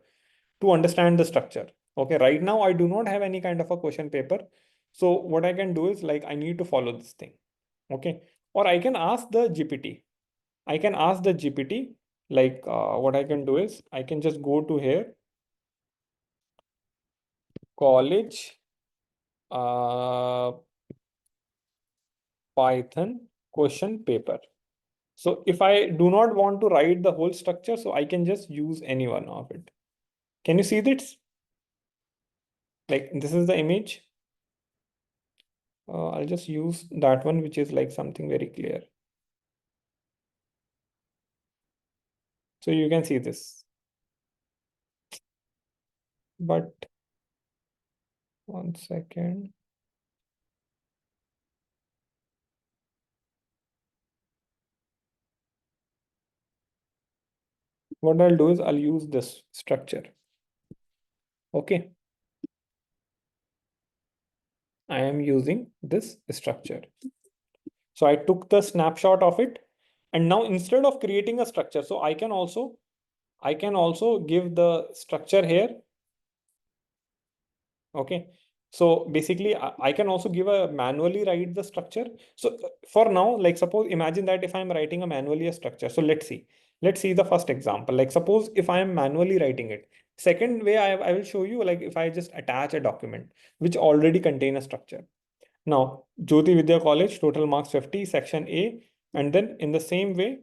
to understand the structure. Okay, right now I do not have any kind of a question paper. So what I can do is like I need to follow this thing. Okay, or I can ask the GPT. I can ask the GPT like what I can do is I can just go to here, college Python question paper. So if I do not want to write the whole structure, so I can just use any one of it. Can you see this? Like this is the image. I'll just use that one, which is like something very clear. So you can see this. But 1 second. what I'll do is I'll use this structure. Okay. I am using this structure. So I took the snapshot of it, and now instead of creating a structure, so I can also give the structure here. Okay. So basically I can also give a manually write the structure. So for now, like suppose imagine that if I'm writing a manually a structure. So let's see the first example. Like suppose if I am manually writing it. Second way I will show you, like if I just attach a document which already contain a structure. Now, Jyoti Vidya College, total marks 50, section A, and then in the same way,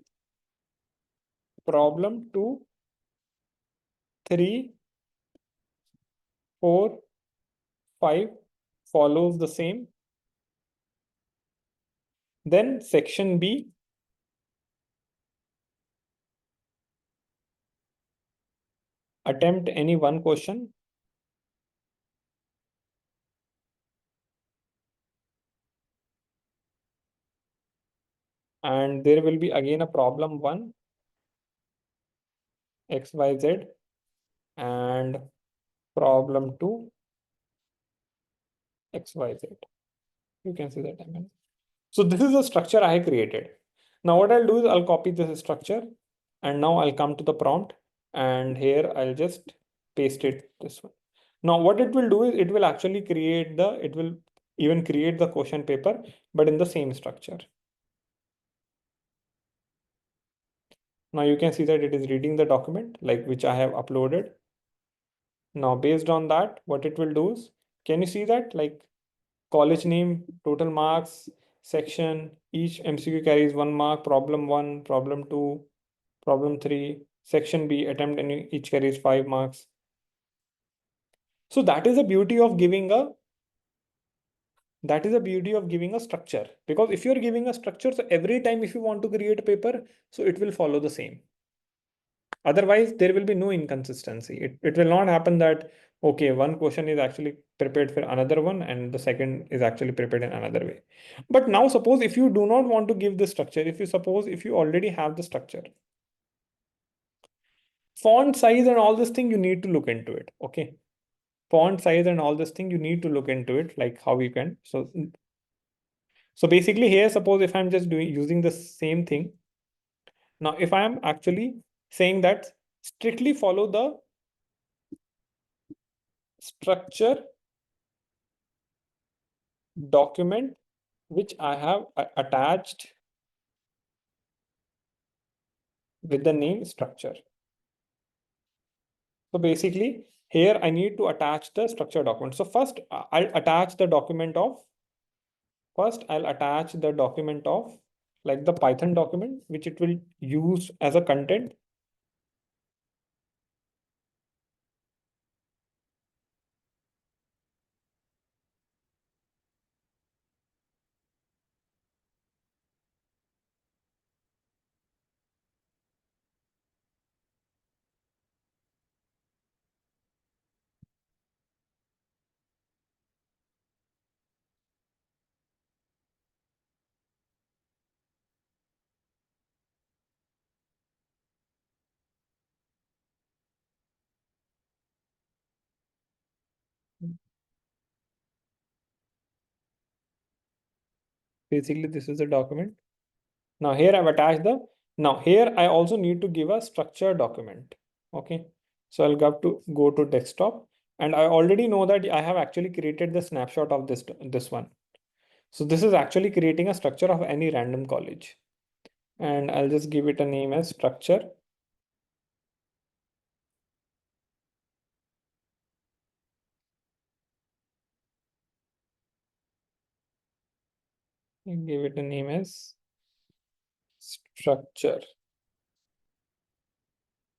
problem 2, 3, 4, 5 follows the same. Then section B, attempt any one question. And there will be again a problem 1, XYZ, and problem 2, XYZ. You can see that. So this is the structure I created. Now what I'll do is I'll copy this structure, and now I'll come to the prompt, and here I'll just paste it this one. Now what it will do is it will actually it will even create the question paper, but in the same structure. Now you can see that it is reading the document like which I have uploaded. Now based on that, what it will do is, can you see that like college name, total marks, section, each MCQ carries 1 mark, problem 1, problem 2, problem 3, section B, attempt any, each carries 5 marks. So that is the beauty of giving a structure, because if you're giving a structure, so every time if you want to create a paper, so it will follow the same. Otherwise, there will be no inconsistency. It will not happen that, okay, one question is actually prepared for another one and the second is actually prepared in another way. But now suppose if you do not want to give the structure, if you already have the structure, font size and all this thing, you need to look into it. Okay. Font size and all this thing, you need to look into it, like how you can. So basically here, suppose if I'm just using the same thing. Now, if I am actually saying that strictly follow the structure document which I have attached with the name structure. So basically here I need to attach the structure document. So first I'll attach the document of like the Python document, which it will use as a content. Basically, this is the document. Now here I've attached now here I also need to give a structure document. Okay. So I'll go to desktop, and I already know that I have actually created the snapshot of this one. So this is actually creating a structure of any random college. And I'll just give it a name as structure. And give it a name as structure.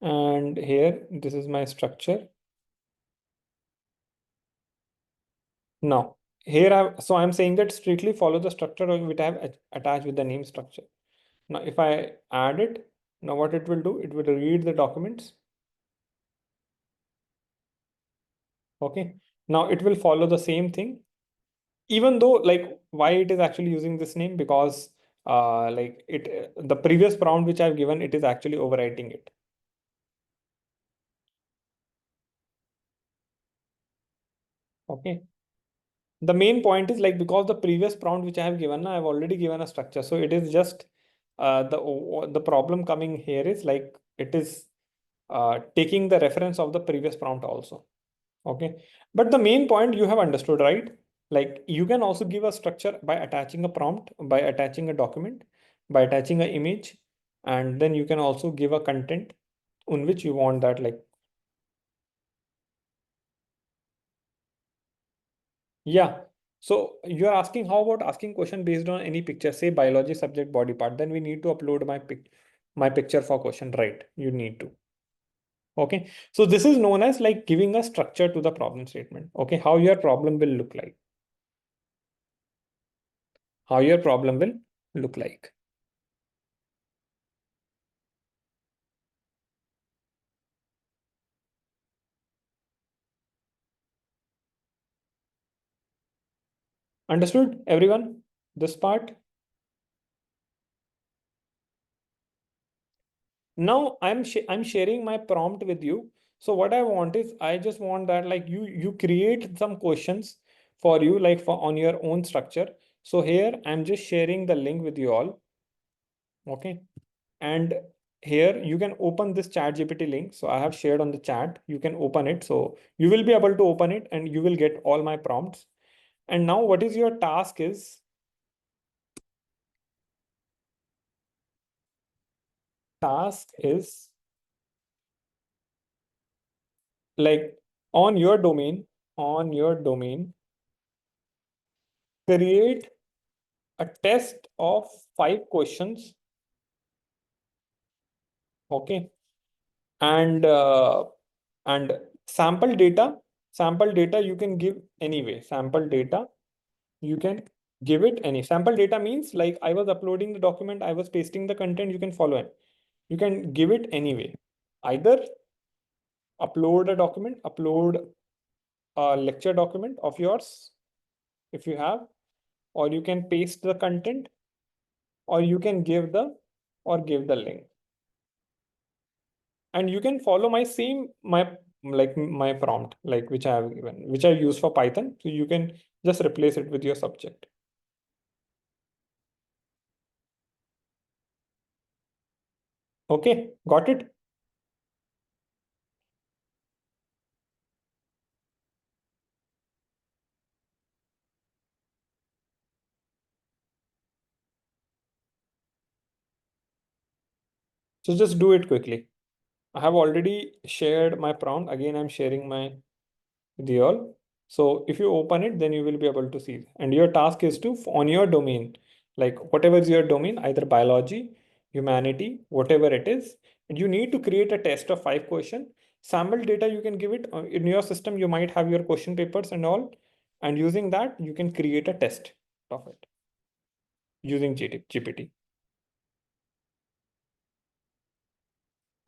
And here, this is my structure. Now, so I'm saying that strictly follow the structure which I have attached with the name structure. Now, if I add it, now what it will do, it will read the documents. Okay. Now it will follow the same thing, even though like why it is actually using this name, because like the previous prompt which I've given, it is actually overwriting it. Okay. The main point is like, because the previous prompt which I have given, I've already given a structure. So it is just the problem coming here is like it is taking the reference of the previous prompt also. Okay. But the main point you have understood, right? Like you can also give a structure by attaching a prompt, by attaching a document, by attaching an image, and then you can also give a content in which you want that, like, yeah. So you're asking how about asking question based on any picture, say biology subject body part, then we need to upload my picture for question, right? You need to. Okay. So this is known as like giving a structure to the problem statement. Okay. How your problem will look like. How your problem will look like. Understood, everyone? This part. Now I'm sharing my prompt with you. So what I want is I just want that like you create some questions for you like for on your own structure. So here I'm just sharing the link with you all. Okay. And here you can open this chat GPT link. So I have shared on the chat. You can open it. So you will be able to open it and you will get all my prompts. And now what is your task is like on your domain, create a test of 5 questions. Okay. And sample data you can give anyway. Sample data you can give it any. Sample data means like I was uploading the document, I was pasting the content, you can follow it. You can give it anyway. Either upload a document, upload a lecture document of yours if you have, or you can paste the content, or you can give the link. And you can follow my same my prompt, like which I have given, which I use for Python. So you can just replace it with your subject. Okay, got it? So just do it quickly. I have already shared my prompt. Again, I'm sharing my with you all. So if you open it, then you will be able to see. And your task is to, on your domain, like whatever is your domain, either biology, humanity, whatever it is, and you need to create a test of 5 questions. Sample data, you can give it in your system. You might have your question papers and all. And using that, you can create a test of it using GPT.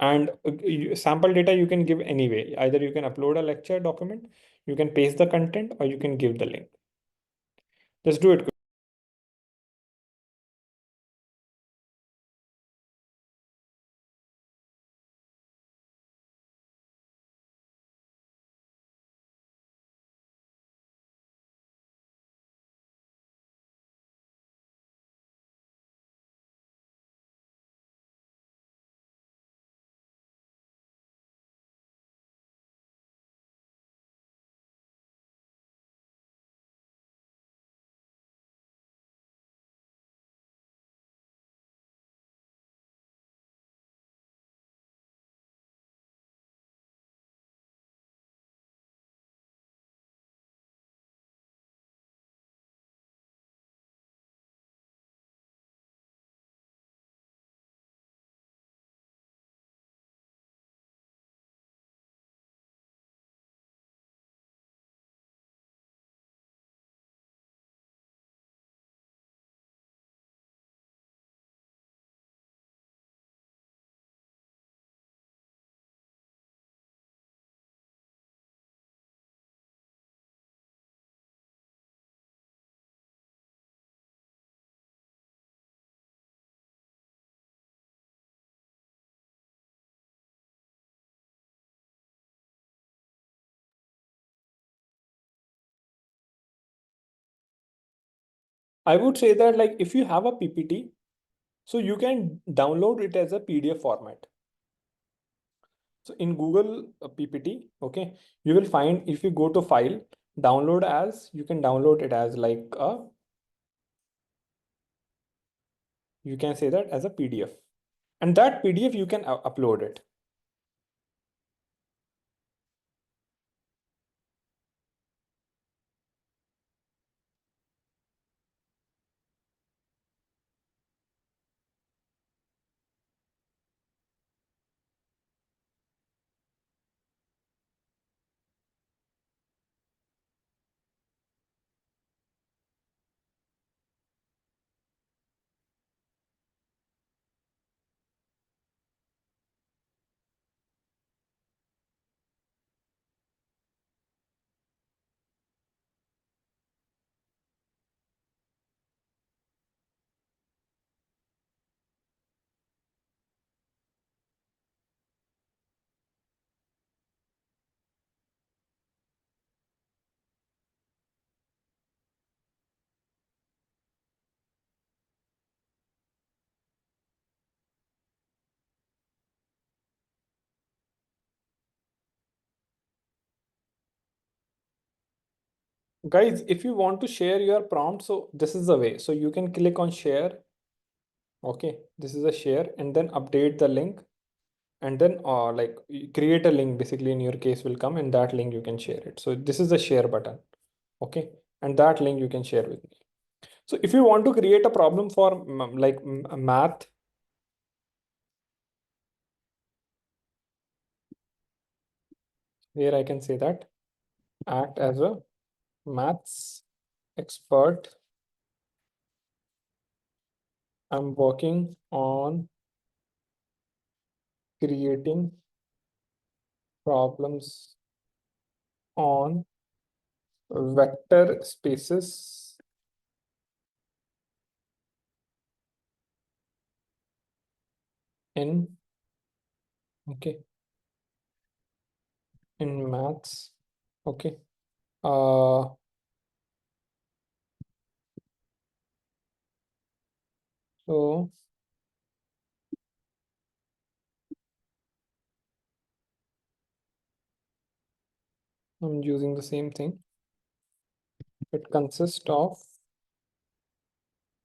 And sample data you can give anyway. Either you can upload a lecture document, you can paste the content, or you can give the link. Just do it. I would say that like if you have a PPT, so you can download it as a PDF format. So in Google PPT, okay, you will find if you go to file, download as, you can download it as like a, you can say that as a PDF. And that PDF you can upload it. Guys, if you want to share your prompt, so this is the way. So you can click on share. Okay, this is a share, and then update the link, and then like create a link basically in your case will come, and that link you can share it. So this is the share button. Okay, and that link you can share with me. So if you want to create a problem for math, here I can say that act as a maths expert. I'm working on creating problems on vector spaces in, okay, in maths. Okay. So I'm using the same thing. It consists of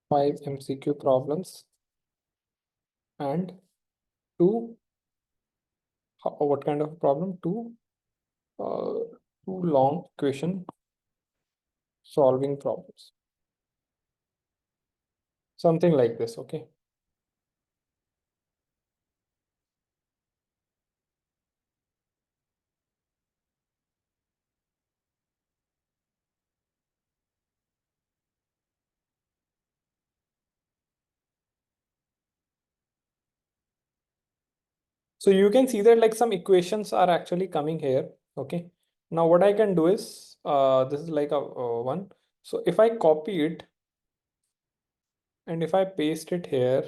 5 MCQ problems and two, what kind of problem? Uh, two long equation solving problems. Something like this, okay? So you can see that like some equations are actually coming here, okay? Now what I can do is, this is like a one. So if I copy it and if I paste it here,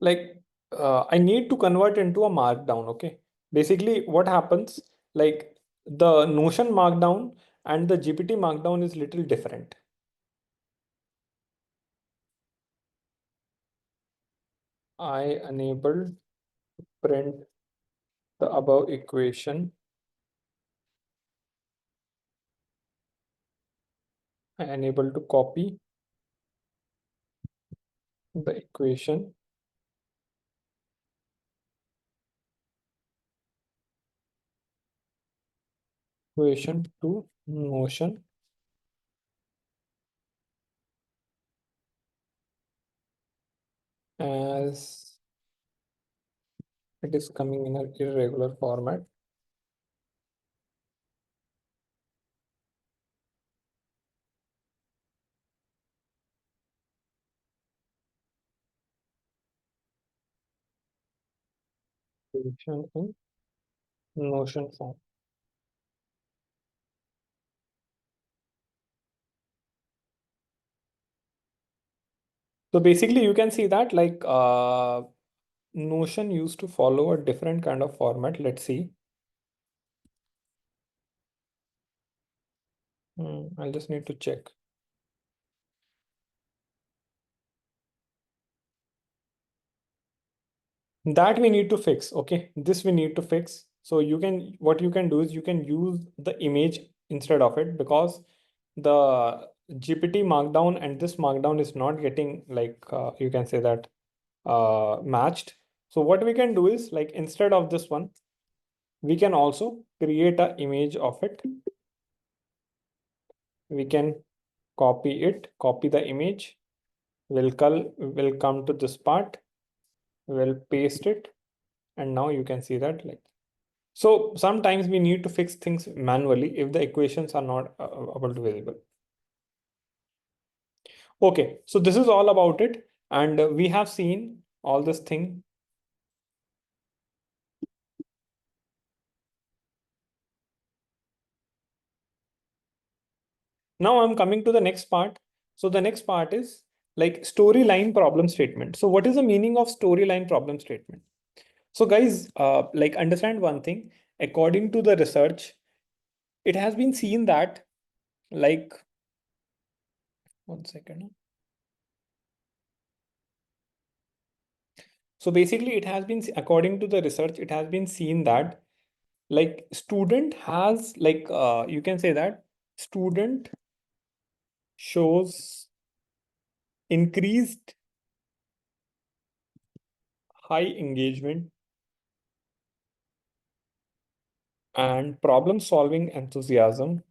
like I need to convert into a markdown, okay? Basically what happens, like the Notion markdown and the GPT markdown is little different. I enabled print the above equation. I enable to copy the equation. Equation to Notion. As it is coming in an irregular format. Equation in Notion form. So basically you can see that like Notion used to follow a different kind of format. Let's see. I'll just need to check. That we need to fix. Okay, this we need to fix. So what you can do is you can use the image instead of it, because the GPT markdown and this markdown is not getting like you can say that matched. So what we can do is, like, instead of this one, we can also create an image of it. We can copy the image. We'll come to this part. We'll paste it, and now you can see that, like, so sometimes we need to fix things manually if the equations are not able to visible. Okay, so this is all about it, and we have seen all this thing. Now I'm coming to the next part. So the next part is like storyline problem statement. So what is the meaning of storyline problem statement? So guys, like, understand one thing. According to the research, it has been seen that, like, one second. So basically, it has been, according to the research, it has been seen that, like, student has, like, you can say that student shows increased high engagement and problem solving enthusiasm.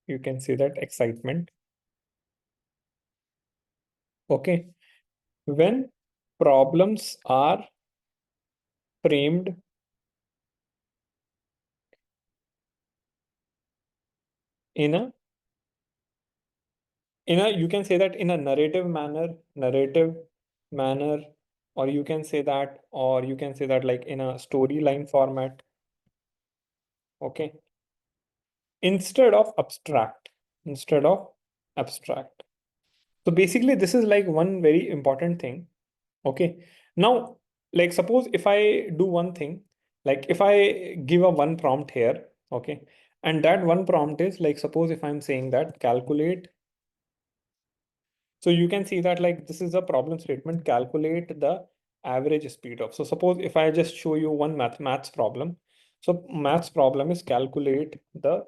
You can say that excitement. Okay. When problems are framed in a you can say that in a narrative manner, or you can say that, like, in a storyline format. Okay, instead of abstract. So basically this is like one very important thing. Okay, now, like, suppose if I do one thing, like, if I give a one prompt here. Okay, and that one prompt is, like, suppose if I'm saying that calculate. So you can see that, like, this is a problem statement, calculate the average speed of. So suppose if I just show you one maths problem. So maths problem is calculate the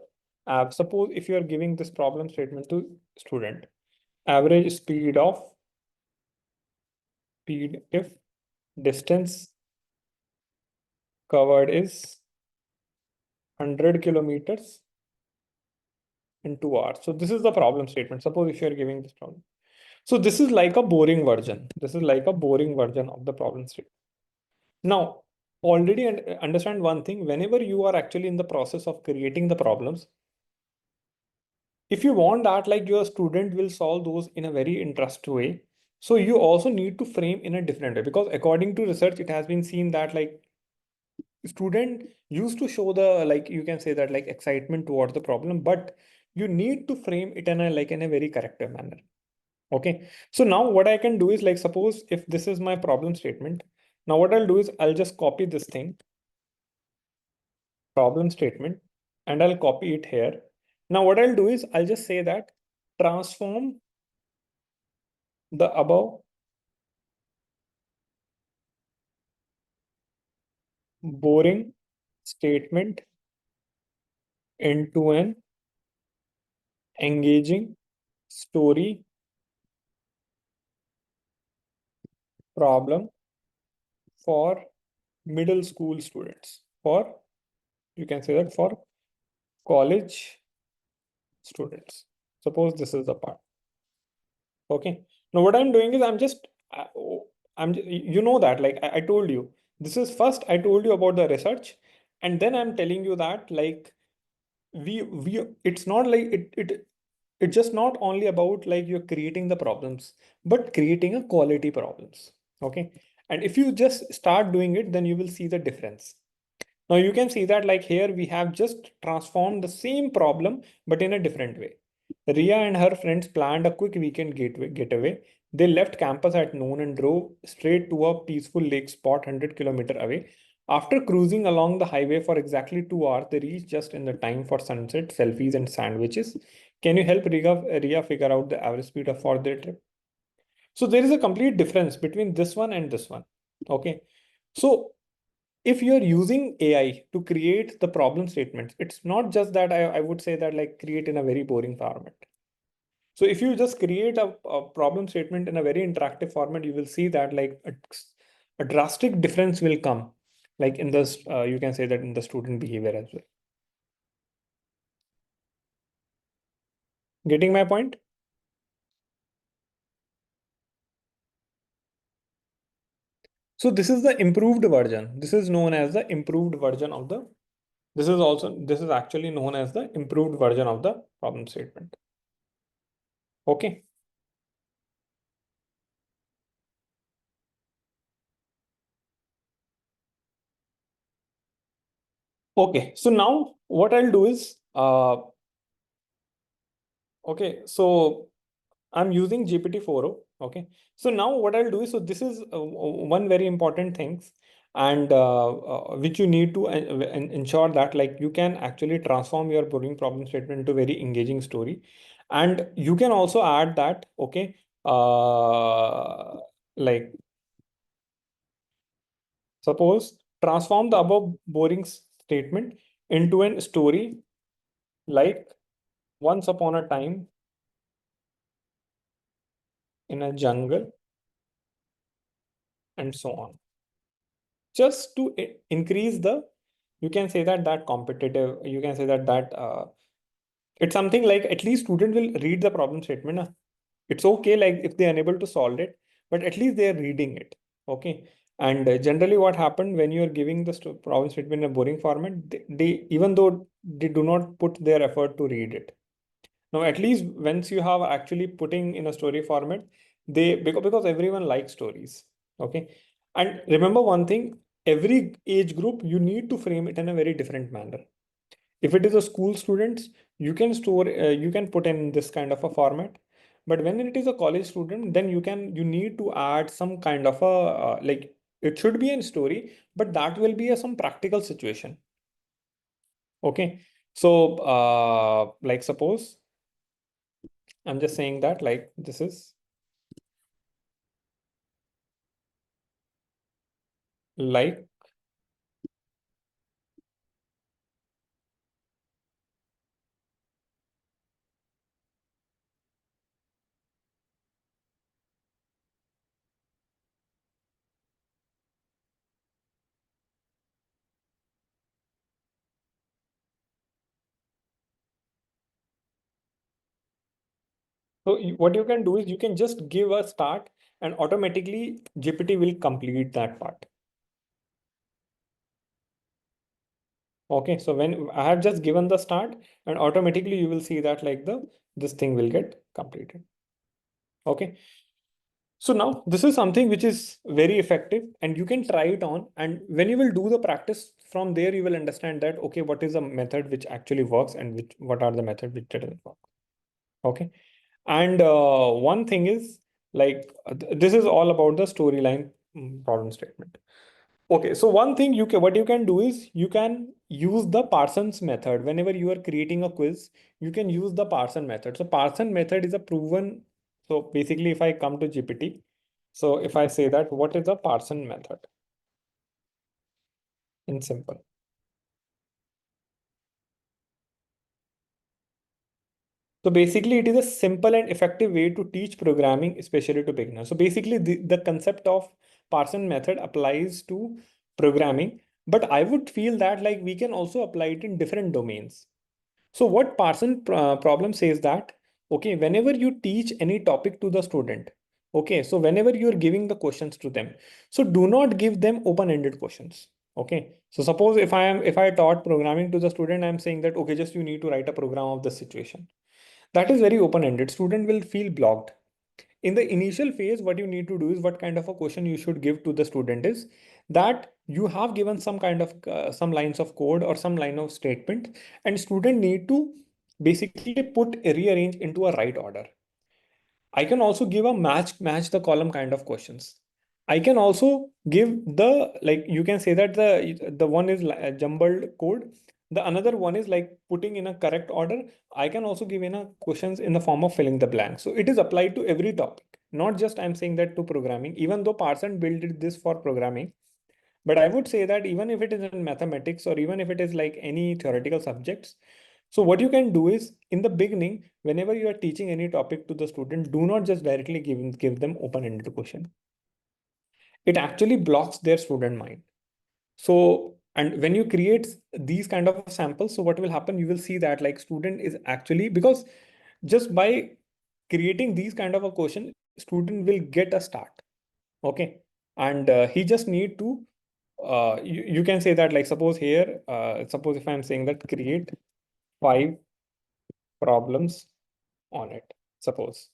suppose if you are giving this problem statement to student, average speed if distance covered is 100 kilometers in 2 hours. So this is the problem statement. Suppose if you are giving this problem. So this is like a boring version. This is like a boring version of the problem statement. Now, already understand one thing. Whenever you are actually in the process of creating the problems, if you want that, like, your student will solve those in a very interesting way, so you also need to frame in a different way, because according to research, it has been seen that, like, student used to show the, like, you can say that, like, excitement towards the problem, but you need to frame it in a, like, in a very corrective manner. Okay, so now what I can do is, like, suppose if this is my problem statement, now what I'll do is I'll just copy this thing, problem statement, and I'll copy it here. Now what I'll do is I'll just say that transform the above boring statement into an engaging story problem for middle school students, for, you can say that, for college students. Suppose this is the part. Okay, now what I'm doing is I'm just you know that, like, I told you, this is first I told you about the research, and then I'm telling you that, like, we it's not like it's just not only about, like, you're creating the problems, but creating a quality problems. Okay, and if you just start doing it, then you will see the difference. Now you can see that, like, here we have just transformed the same problem, but in a different way. Ria and her friends planned a quick weekend getaway. They left campus at noon and drove straight to a peaceful lake spot 100 kilometers away. After cruising along the highway for exactly 2 hours, they reach just in the time for sunset, selfies, and sandwiches. Can you help Ria figure out the average speed for their trip? So there is a complete difference between this one and this one. Okay. So if you're using AI to create the problem statements, it's not just that I would say that like create in a very boring format. So if you just create a problem statement in a very interactive format, you will see that like a drastic difference will come, like in this, you can say that in the student behavior as well. Getting my point? So this is the improved version. This is known as the improved version of the, this is actually known as the improved version of the problem statement. Okay. Okay. So now what I'll do is, okay, so I'm using GPT-4o. Okay. So now what I'll do is, so this is one very important thing, and which you need to ensure that like you can actually transform your boring problem statement into very engaging story. And you can also add that, okay, like suppose transform the above boring statement into a story like once upon a time in a jungle and so on. Just to increase the, you can say that competitive, you can say that it's something like at least student will read the problem statement. It's okay like if they are unable to solve it, but at least they are reading it. Okay. And generally what happened when you are giving the problem statement in a boring format, they even though they do not put their effort to read it. Now, at least once you have actually putting in a story format, they, because everyone likes stories. Okay. And remember one thing, every age group, you need to frame it in a very different manner. If it is a school students, you can you can put in this kind of a format. But when it is a college student, then you need to add some kind of a, like, it should be a story, but that will be some practical situation. Okay. So, like suppose, I'm just saying that like this is like, so what you can do is you can just give a start and automatically GPT will complete that part. Okay, so when I have just given the start and automatically you will see that like this thing will get completed. Okay. So now this is something which is very effective and you can try it on. And when you will do the practice from there, you will understand that, okay, what is the method which actually works and what are the method which doesn't work. Okay. And one thing is like, this is all about the storyline problem statement. Okay, so one thing what you can do is you can use the Parsons method. Whenever you are creating a quiz, you can use the Parson method. So Parson method is a proven. So basically, if I come to GPT, so if I say that what is the Parson method in simple. So basically, it is a simple and effective way to teach programming, especially to beginners. So basically, the concept of Parson method applies to programming, but I would feel that like we can also apply it in different domains. So what Parson problem says that, okay, whenever you teach any topic to the student, okay, so whenever you're giving the questions to them, so do not give them open-ended questions. Okay. So suppose if I taught programming to the student, I'm saying that, okay, just you need to write a program of the situation. That is very open-ended. Student will feel blocked. In the initial phase, what you need to do is what kind of a question you should give to the student is that you have given some kind of some lines of code or some line of statement, and student need to basically put rearrange into a right order. I can also give a match the column kind of questions. I can also give the, like, you can say that the one is jumbled code. The another one is like putting in a correct order. I can also give in a questions in the form of filling the blank. So it is applied to every topic, not just I'm saying that to programming, even though Parson built this for programming. But I would say that even if it is in mathematics or even if it is like any theoretical subjects, so what you can do is in the beginning, whenever you are teaching any topic to the student, do not just directly give them open-ended question. It actually blocks their student mind. So, and when you create these kind of samples, so what will happen? You will see that like student is actually, because just by creating these kind of a question, student will get a start. Okay. And he just need to, you can say that like, suppose here, suppose if I'm saying that create 5 problems on it, suppose.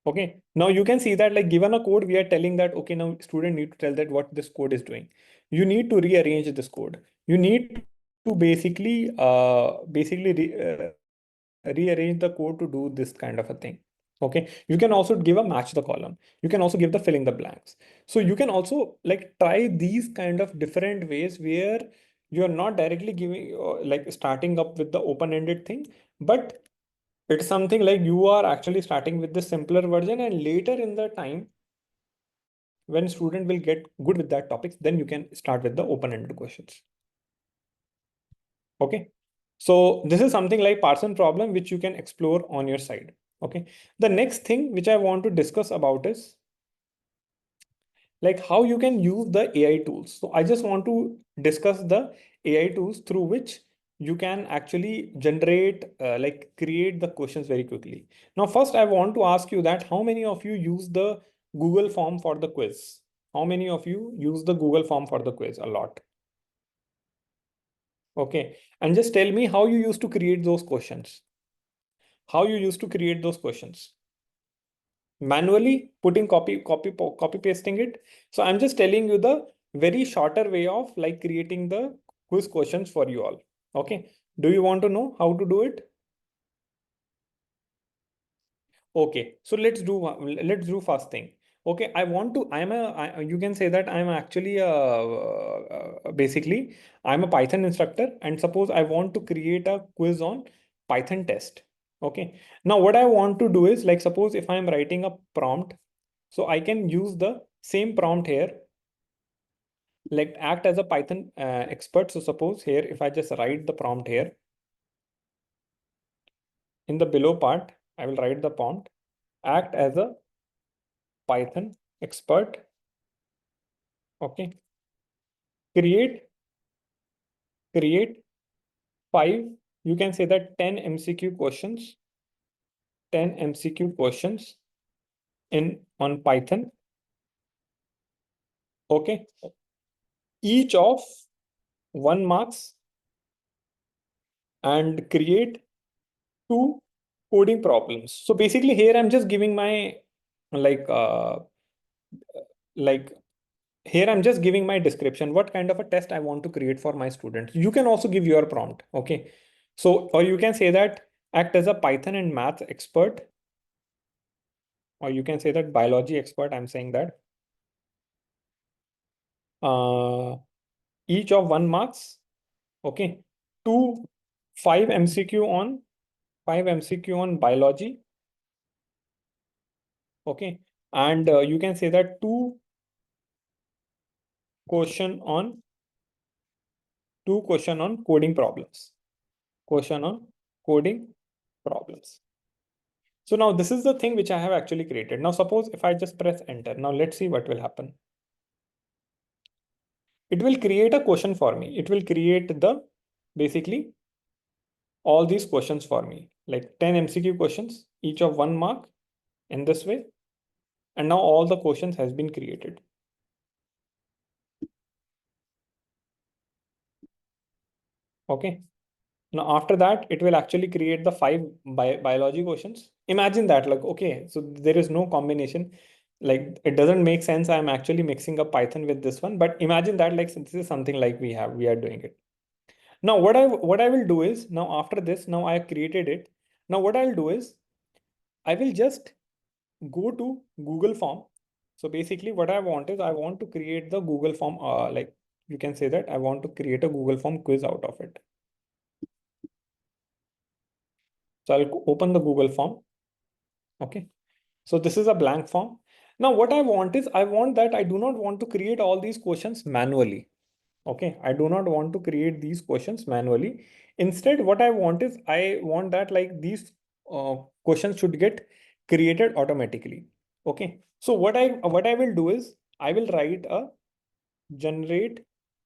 Okay, now you can see that like given a code, we are telling that, okay, now student need to tell that what this code is doing. You need to rearrange this code. You need to basically rearrange the code to do this kind of a thing. Okay, you can also give a match the column. You can also give the filling the blanks. So you can also like try these kind of different ways where you're not directly giving like starting up with the open-ended thing, but it's something like you are actually starting with the simpler version, and later in the time when student will get good with that topics, then you can start with the open-ended questions. Okay. So this is something like Parson problem, which you can explore on your side. Okay. The next thing which I want to discuss about is like how you can use the AI tools. So I just want to discuss the AI tools through which you can actually generate, like create the questions very quickly. Now, first, I want to ask you that how many of you use the Google form for the quiz? How many of you use the Google form for the quiz? A lot. Okay. And just tell me how you used to create those questions. How you used to create those questions. Manually putting copy pasting it. So I'm just telling you the very shorter way of like creating the quiz questions for you all. Okay, do you want to know how to do it? Okay, so let's do first thing. Okay, I want to, you can say that I'm actually basically I'm a Python instructor, and suppose I want to create a quiz on Python test. Okay, now what I want to do is like, suppose if I'm writing a prompt, so I can use the same prompt here, like act as a Python expert. So suppose here, if I just write the prompt here in the below part, I will write the prompt, act as a Python expert. Okay. Create 5, you can say that 10 MCQ questions, 10 MCQ questions in on Python. Okay. Each of 1 marks, and create 2 coding problems. So basically here I'm just giving my like like here I'm just giving my description, what kind of a test I want to create for my students. You can also give your prompt. Okay. So, or you can say that act as a Python and math expert, or you can say that biology expert. I'm saying that uh, each of 1 marks. Okay. 2 5 MCQ on 5 MCQ on biology. Okay. And you can say that 2 question on 2 question on coding problems. Question on coding problems. So now this is the thing which I have actually created. Now suppose if I just press enter, now let's see what will happen. It will create a question for me. It will create the basically all these questions for me, like 10 MCQ questions, each of 1 mark in this way. And now all the questions has been created. Okay. Now after that, it will actually create the 5 biology questions. Imagine that, like, okay, so there is no combination. Like it doesn't make sense. I'm actually mixing up Python with this one, but imagine that like this is something like we are doing it. Now what I will do is, now after this, now I have created it. Now what I'll do is I will just go to Google Form. So basically what I want is I want to create the Google Form, like you can say that I want to create a Google Form quiz out of it. So I'll open the Google Form. Okay. So this is a blank form. Now what I want is I want that I do not want to create all these questions manually. Okay. I do not want to create these questions manually. Instead, what I want is I want that like these questions should get created automatically. Okay. So what I will do is I will write a generate.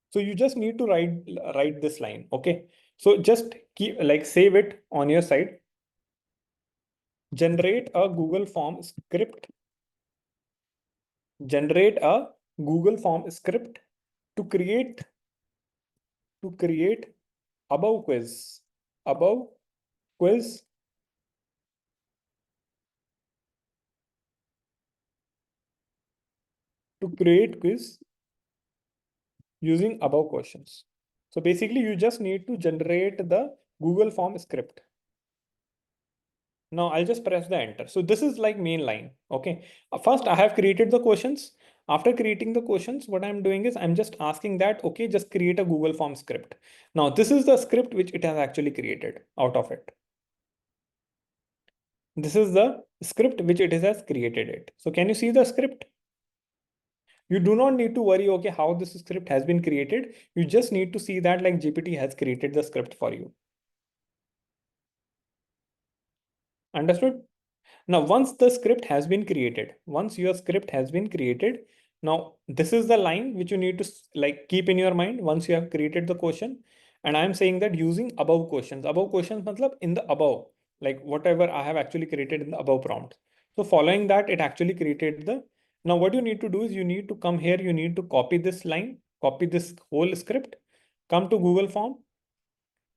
So you just need to write this line. Okay. So just keep like save it on your side. Generate a Google Form script. Generate a Google Form script to create above quiz. Above quiz to create quiz using above questions. So basically you just need to generate the Google Form script. Now I'll just press the enter. So this is like main line. Okay. First I have created the questions. After creating the questions, what I'm doing is I'm just asking that, okay, just create a Google Form script. Now this is the script which it has actually created out of it. This is the script which it has created it. So can you see the script? You do not need to worry, okay, how this script has been created. You just need to see that like GPT has created the script for you. Understood? Now, once the script has been created, once your script has been created, now this is the line which you need to like keep in your mind once you have created the question. And I'm saying that using above questions matlab in the above, like whatever I have actually created in the above prompt. So following that, it actually created the, now what you need to do is you need to come here, you need to copy this line, copy this whole script, come to Google Form,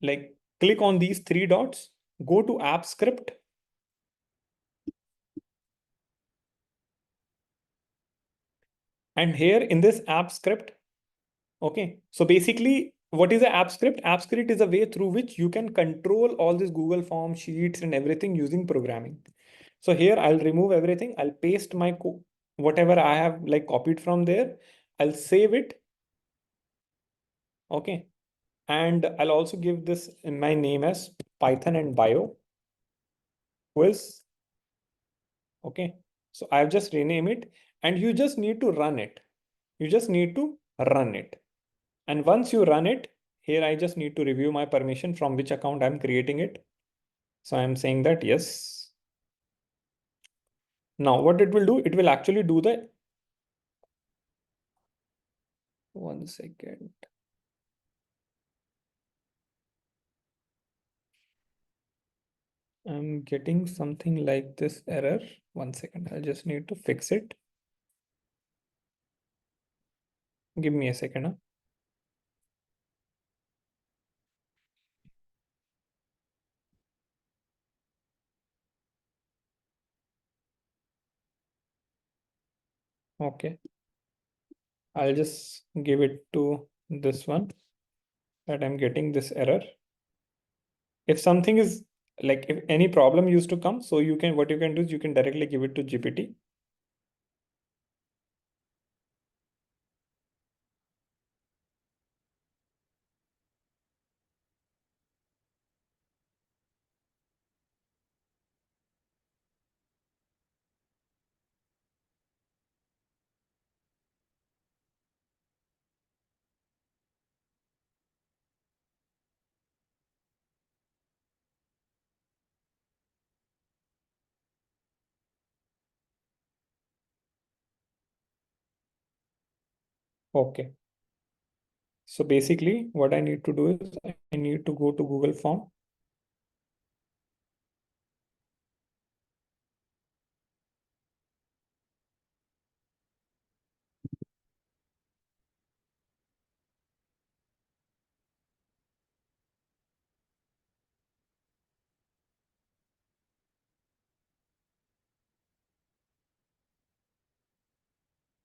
like click on these three dots, go to app script. And here in this app script, okay, so basically what is the app script? App script is a way through which you can control all this Google Form sheets and everything using programming. So here I'll remove everything. I'll paste my whatever I have like copied from there. I'll save it. Okay. And I'll also give this in my name as Python and Bio quiz. Okay. So I've just rename it and you just need to run it. You just need to run it. And once you run it, here I just need to review my permission from which account I'm creating it. So I'm saying that yes. Now what it will do, it will actually do the, one second. I'm getting something like this error. 1 second, I just need to fix it. Give me a second. Huh? Okay. I'll just give it to this one that I'm getting this error. If something is like, if any problem used to come, so you can, what you can do is you can directly give it to GPT. Okay. So basically what I need to do is I need to go to Google Form.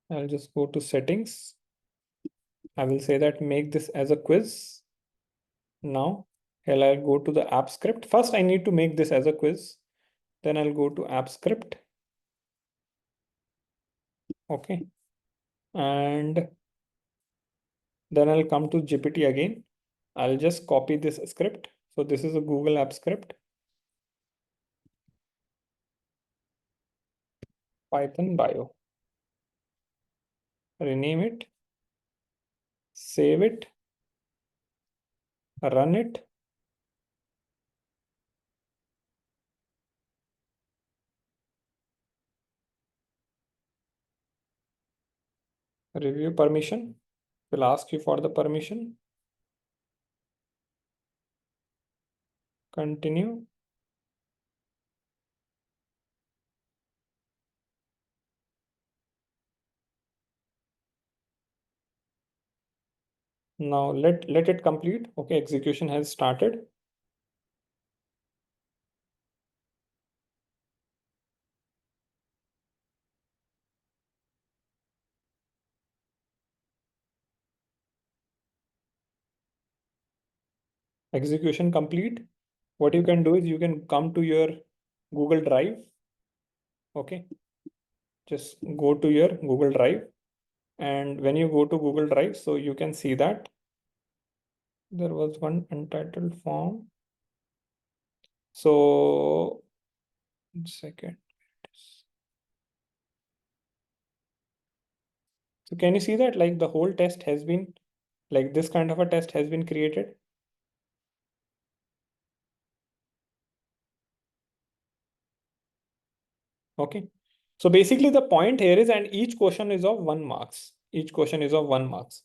I'll just go to settings. I will say that make this as a quiz. Now, here I'll go to the app script. First, I need to make this as a quiz. Then I'll go to app script. Okay. And then I'll come to GPT again. I'll just copy this script. So this is a Google app script. Python bio. Rename it. Save it. Run it. Review permission. Will ask you for the permission. Continue. Now let it complete. Okay, execution has started. Execution complete. What you can do is you can come to your Google Drive. Okay, just go to your Google Drive. And when you go to Google Drive, so you can see that there was one untitled form. So, second. So can you see that like the whole test has been, like this kind of a test has been created? Okay. So basically the point here is, and each question is of 1 marks. Each question is of 1 marks.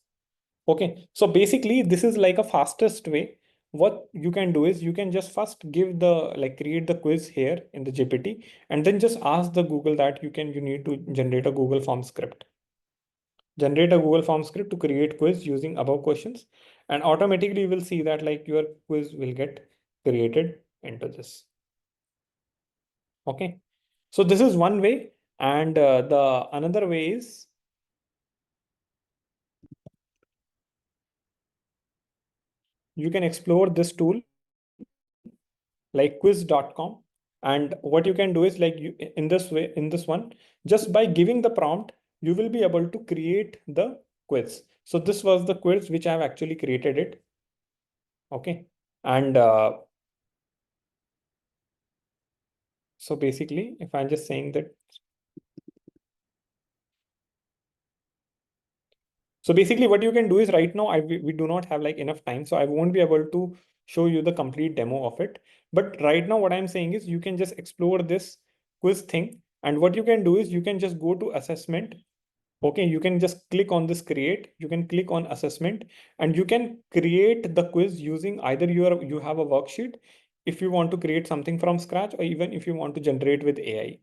Okay. So basically this is like a fastest way. What you can do is you can just first give the, like create the quiz here in the GPT and then just ask the Google that you need to generate a Google form script. Generate a Google form script to create quiz using above questions, and automatically you will see that like your quiz will get created into this. Okay. So this is one way, and the another way is you can explore this tool like quiz.com, and what you can do is like you in this way, in this one, just by giving the prompt you will be able to create the quiz. So this was the quiz which I have actually created it. Okay. And so basically if I'm just saying that, so basically what you can do is right now we do not have like enough time, so I won't be able to show you the complete demo of it. But right now what I'm saying is you can just explore this quiz thing, and what you can do is you can just go to assessment. Okay, you can just click on this create, you can click on assessment, and you can create the quiz using either you have a worksheet if you want to create something from scratch, or even if you want to generate with AI.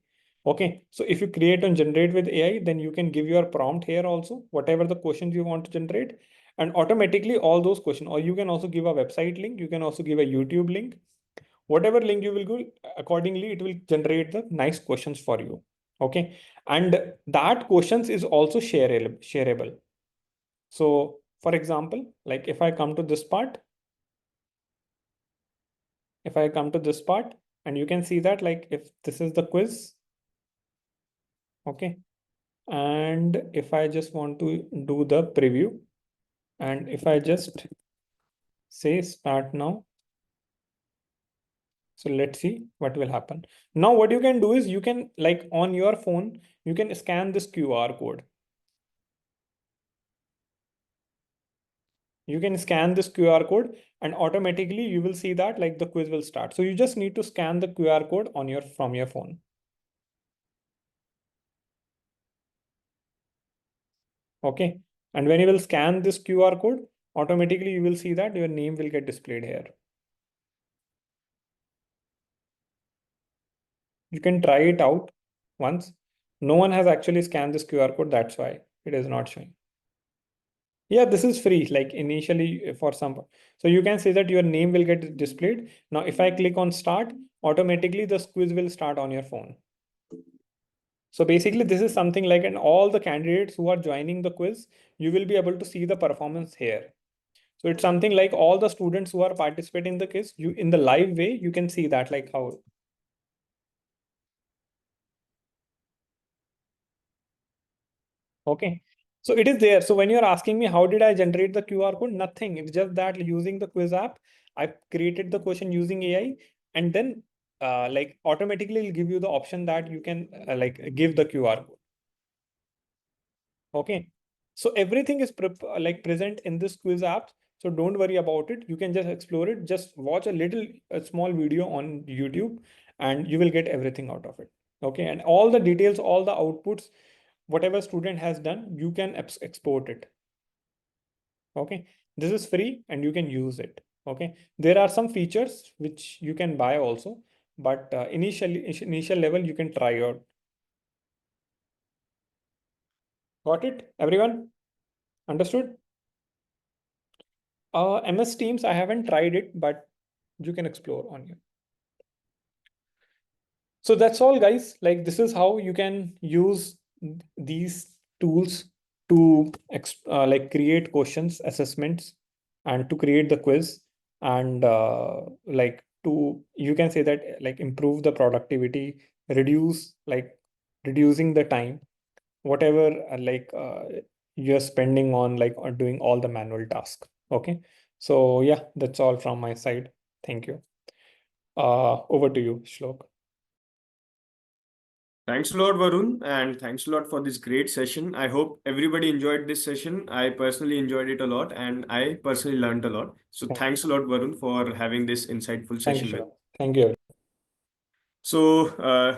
Okay, so if you create and generate with AI, then you can give your prompt here also, whatever the questions you want to generate, and automatically all those questions, or you can also give a website link, you can also give a YouTube link, whatever link you will go, accordingly it will generate the nice questions for you. Okay, and that questions is also shareable. So for example, like if I come to this part, if I come to this part, and you can see that like if this is the quiz. Okay, and if I just want to do the preview, and if I just say start now, so let's see what will happen. Now what you can do is you can, like on your phone, you can scan this QR code. You can scan this QR code and automatically you will see that like the quiz will start. So you just need to scan the QR code on your from your phone. Okay. And when you will scan this QR code, automatically you will see that your name will get displayed here. You can try it out once. No one has actually scanned this QR code. That's why it is not showing. Yeah, this is free, like initially for some. So you can see that your name will get displayed. Now, if I click on start, automatically the quiz will start on your phone. So basically this is something like, and all the candidates who are joining the quiz, you will be able to see the performance here. So it's something like all the students who are participating in the quiz, you in the live way, you can see that like how. Okay. So it is there. So when you're asking me, how did I generate the QR code? Nothing. It's just that using the quiz app, I created the question using AI, and then like automatically it'll give you the option that you can like give the QR code. Okay. So everything is like present in this quiz app. So don't worry about it. You can just explore it. Just watch a small video on YouTube and you will get everything out of it. Okay. And all the details, all the outputs, whatever student has done, you can export it. Okay. This is free and you can use it. Okay. There are some features which you can buy also, but initial level, you can try out. Got it? Everyone? Understood? MS Teams, I haven't tried it, but you can explore on you. So that's all, guys. Like this is how you can use these tools to like create questions, assessments, and to create the quiz, and like to you can say that like improve the productivity, reducing the time, whatever you're spending on like or doing all the manual tasks. Okay. So yeah, that's all from my side. Thank you. Over to you, Shlok. Thanks a lot, Varun, and thanks a lot for this great session. I hope everybody enjoyed this session. I personally enjoyed it a lot, and I personally learned a lot. So thanks a lot, Varun, for having this insightful Thank you, session with. Shlok. Thank you. So,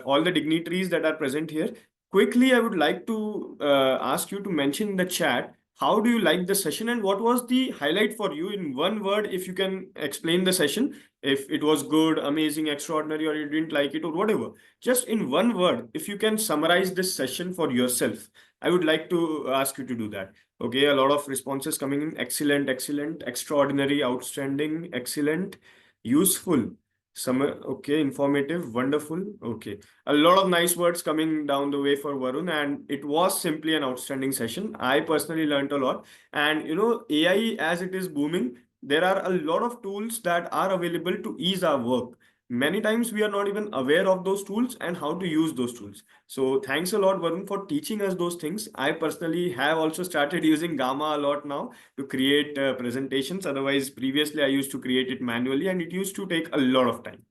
all the dignitaries that are present here, quickly, I would like to ask you to mention in the chat, how do you like the session and what was the highlight for you in one word? If you can explain the session, if it was good, amazing, extraordinary, or you didn't like it, or whatever, just in one word, if you can summarize this session for yourself, I would like to ask you to do that. Okay, a lot of responses coming in. Excellent, excellent, extraordinary, outstanding, excellent, useful. Some okay, informative, wonderful. Okay, a lot of nice words coming down the way for Varun, and it was simply an outstanding session. I personally learned a lot, and AI as it is booming, there are a lot of tools that are available to ease our work. Many times we are not even aware of those tools and how to use those tools. So thanks a lot, Varun, for teaching us those things. I personally have also started using Gamma a lot now to create presentations. Otherwise, previously I used to create it manually and it used to take a lot of time.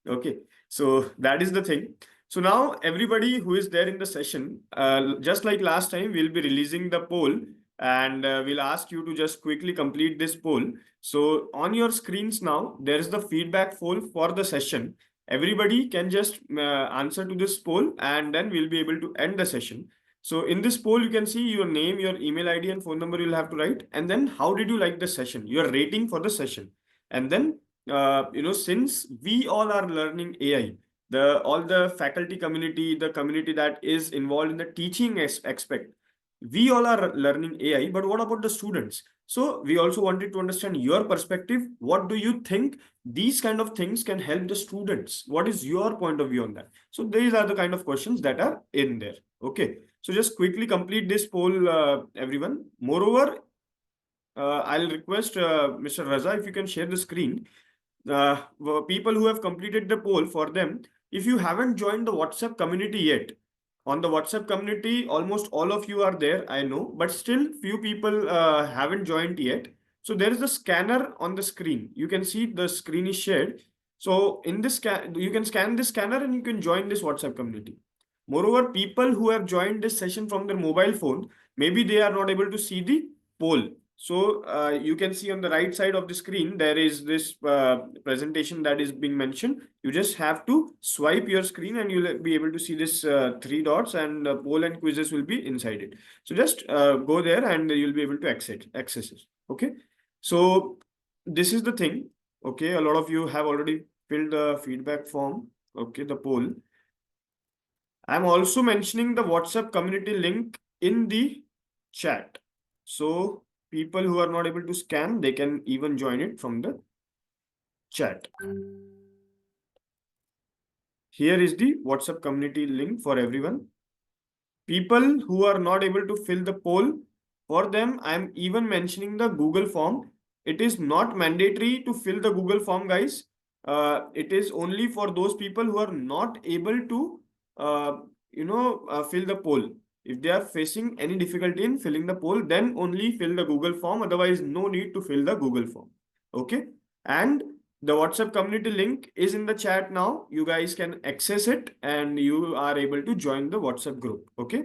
Okay, so that is the thing. So now everybody who is there in the session, just like last time, we'll be releasing the poll and we'll ask you to just quickly complete this poll. So on your screens now, there is the feedback poll for the session. Everybody can just answer to this poll and then we'll be able to end the session. So in this poll, you can see your name, your email ID and phone number you'll have to write. And then how did you like the session? Your rating for the session. And then, since we all are learning AI, all the faculty community, the community that is involved in the teaching aspect, we all are learning AI, but what about the students? So we also wanted to understand your perspective. What do you think these kind of things can help the students? What is your point of view on that? So these are the kind of questions that are in there. Okay. So just quickly complete this poll, everyone. Moreover, I'll request Mr. Raza if you can share the screen. People who have completed the poll, for them, if you haven't joined the WhatsApp community yet, on the WhatsApp community, almost all of you are there, I know, but still few people haven't joined yet. So there is a scanner on the screen. You can see the screen is shared. So in this you can scan this scanner and you can join this WhatsApp community. Moreover, people who have joined this session from their mobile phone, maybe they are not able to see the poll. So you can see on the right side of the screen, there is this presentation that is being mentioned. You just have to swipe your screen and you'll be able to see this three dots and poll and quizzes will be inside it. So just go there and you'll be able to access it. Okay. So this is the thing. Okay. A lot of you have already filled the feedback form. Okay. The poll. I'm also mentioning the WhatsApp community link in the chat. So people who are not able to scan, they can even join it from the chat. Here is the WhatsApp community link for everyone. People who are not able to fill the poll, for them, I'm even mentioning the Google form. It is not mandatory to fill the Google form, guys. It is only for those people who are not able to, fill the poll. If they are facing any difficulty in filling the poll, then only fill the Google form. Otherwise, no need to fill the Google form. Okay. And the WhatsApp community link is in the chat now. You guys can access it and you are able to join the WhatsApp group. Okay.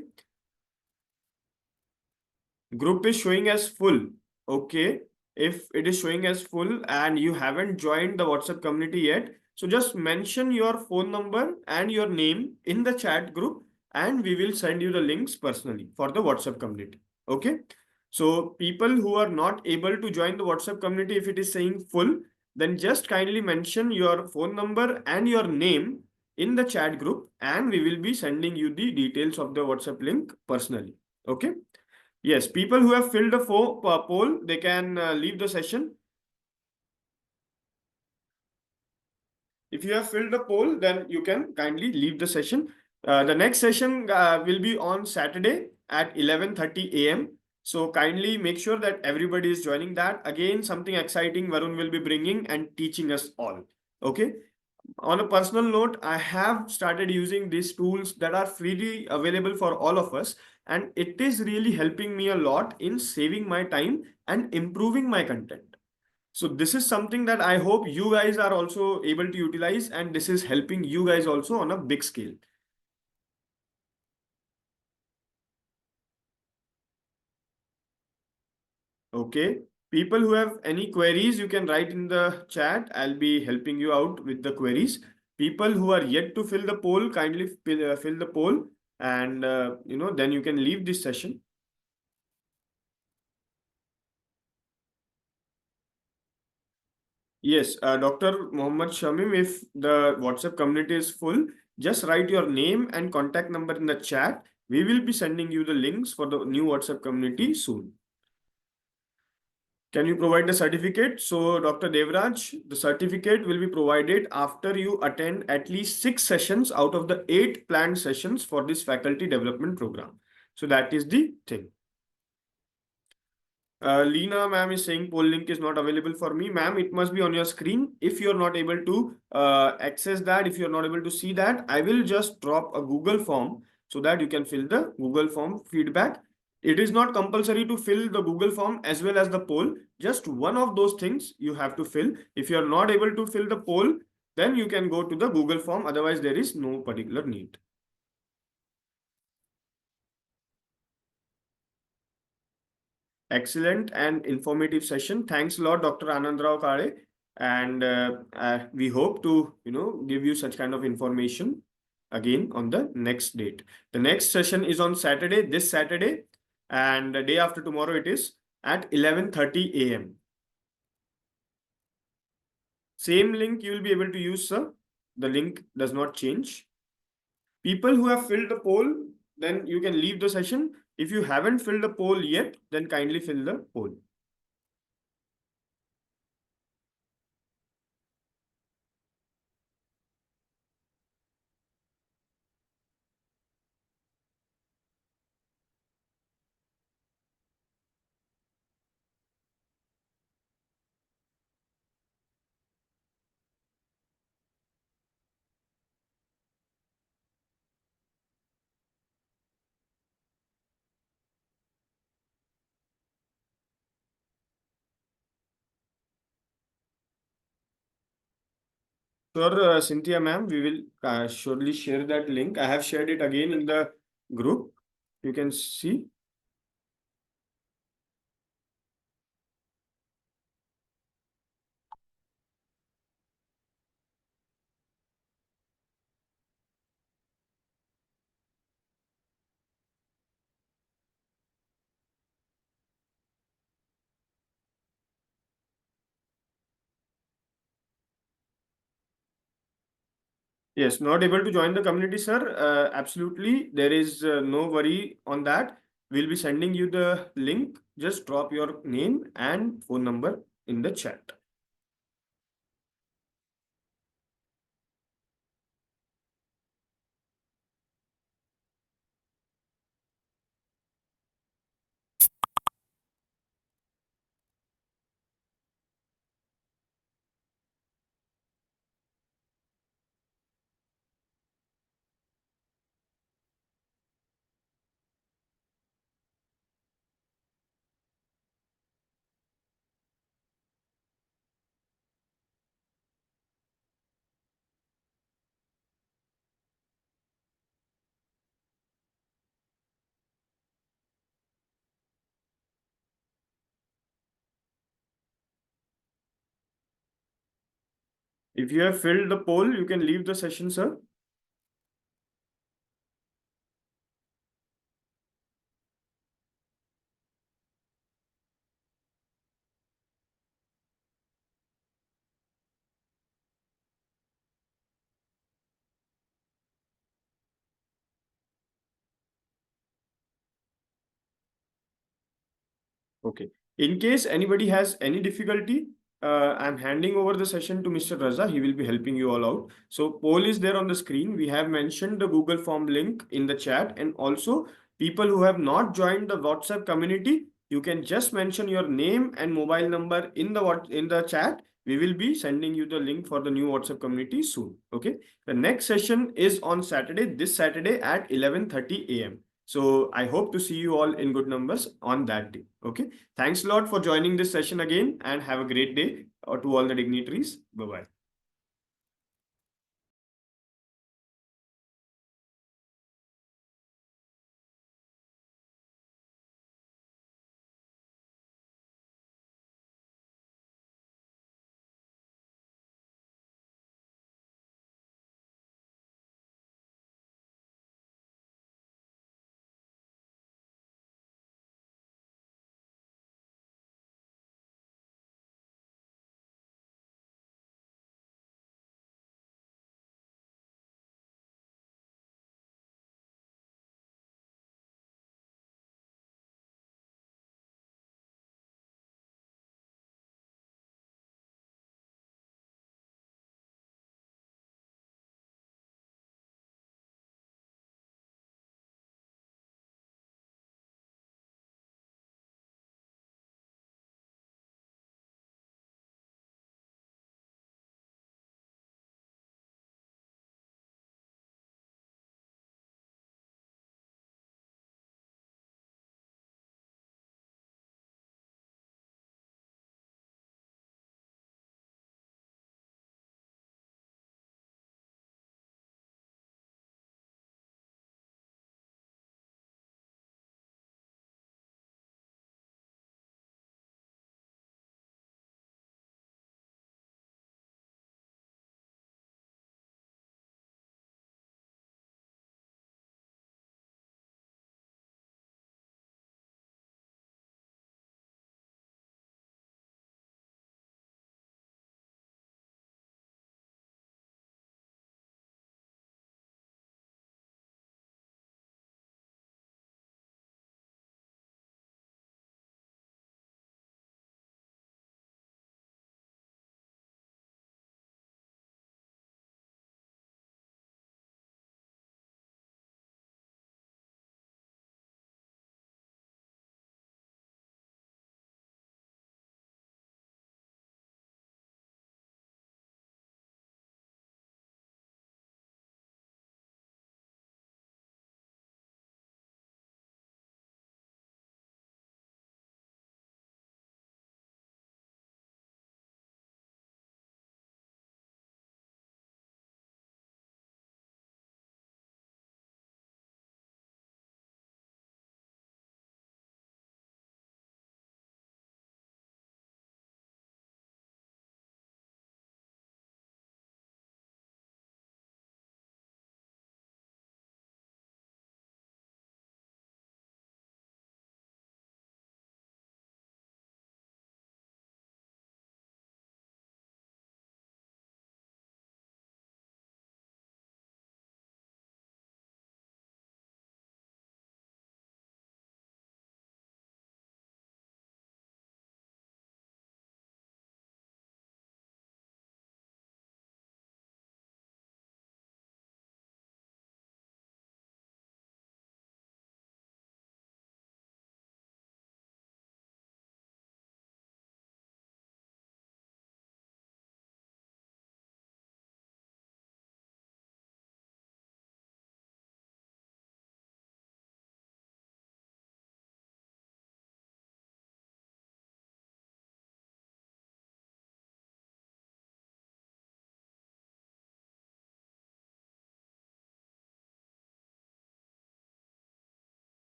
Group is showing as full. Okay. If it is showing as full and you haven't joined the WhatsApp community yet, so just mention your phone number and your name in the chat group and we will send you the links personally for the WhatsApp community. Okay. So people who are not able to join the WhatsApp community, if it is saying full, then just kindly mention your phone number and your name in the chat group and we will be sending you the details of the WhatsApp link personally. Okay. Yes, people who have filled the poll, they can leave the session. If you have filled the poll, then you can kindly leave the session. The next session will be on Saturday at 11:30 a.m. So kindly make sure that everybody is joining that. Again, something exciting Varun will be bringing and teaching us all. Okay. On a personal note, I have started using these tools that are freely available for all of us, and it is really helping me a lot in saving my time and improving my content. So, this is something that I hope you guys are also able to utilize, and this is helping you guys also on a big scale. Okay. People who have any queries, you can write in the chat. I'll be helping you out with the queries. People who are yet to fill the poll, kindly fill the poll and then you can leave this session. Yes, Dr. Mohammed Shamim, if the WhatsApp community is full, just write your name and contact number in the chat. We will be sending you the links for the new WhatsApp community soon. Can you provide the certificate? So, Dr. Devraj, the certificate will be provided after you attend at least 6 sessions out of the 8 planned sessions for this faculty development program. So, that is the thing. Leena ma'am is saying poll link is not available for me. Ma'am, it must be on your screen. If you're not able to access that, if you're not able to see that, I will just drop a Google form so that you can fill the Google form feedback. It is not compulsory to fill the Google form as well as the poll. Just one of those things you have to fill. If you're not able to fill the poll, then you can go to the Google form. Otherwise, there is no particular need. Excellent and informative session. Thanks a lot, Dr. Anandrao Kare. And we hope to, give you such kind of information again on the next date. The next session is on Saturday, this Saturday, and the day after tomorrow it is at 11:30 a.m. Same link you will be able to use, sir. The link does not change. People who have filled the poll, then you can leave the session. If you haven't filled the poll yet, then kindly fill the poll. Sure, Cynthia ma'am, we will surely share that link. I have shared it again in the group. You can see. Yes, not able to join the community, sir. Absolutely, there is no worry on that. We'll be sending you the link. Just drop your name and phone number in the chat. If you have filled the poll, you can leave the session, sir. Okay. In case anybody has any difficulty, I'm handing over the session to Mr. Raza. He will be helping you all out. So poll is there on the screen. We have mentioned the Google form link in the chat, and also people who have not joined the WhatsApp community, you can just mention your name and mobile number in the chat. We will be sending you the link for the new WhatsApp community soon. Okay. The next session is on Saturday, this Saturday at 11:30 a.m. So I hope to see you all in good numbers on that day. Okay. Thanks a lot for joining this session again, and have a great day to all the dignitaries. Bye bye.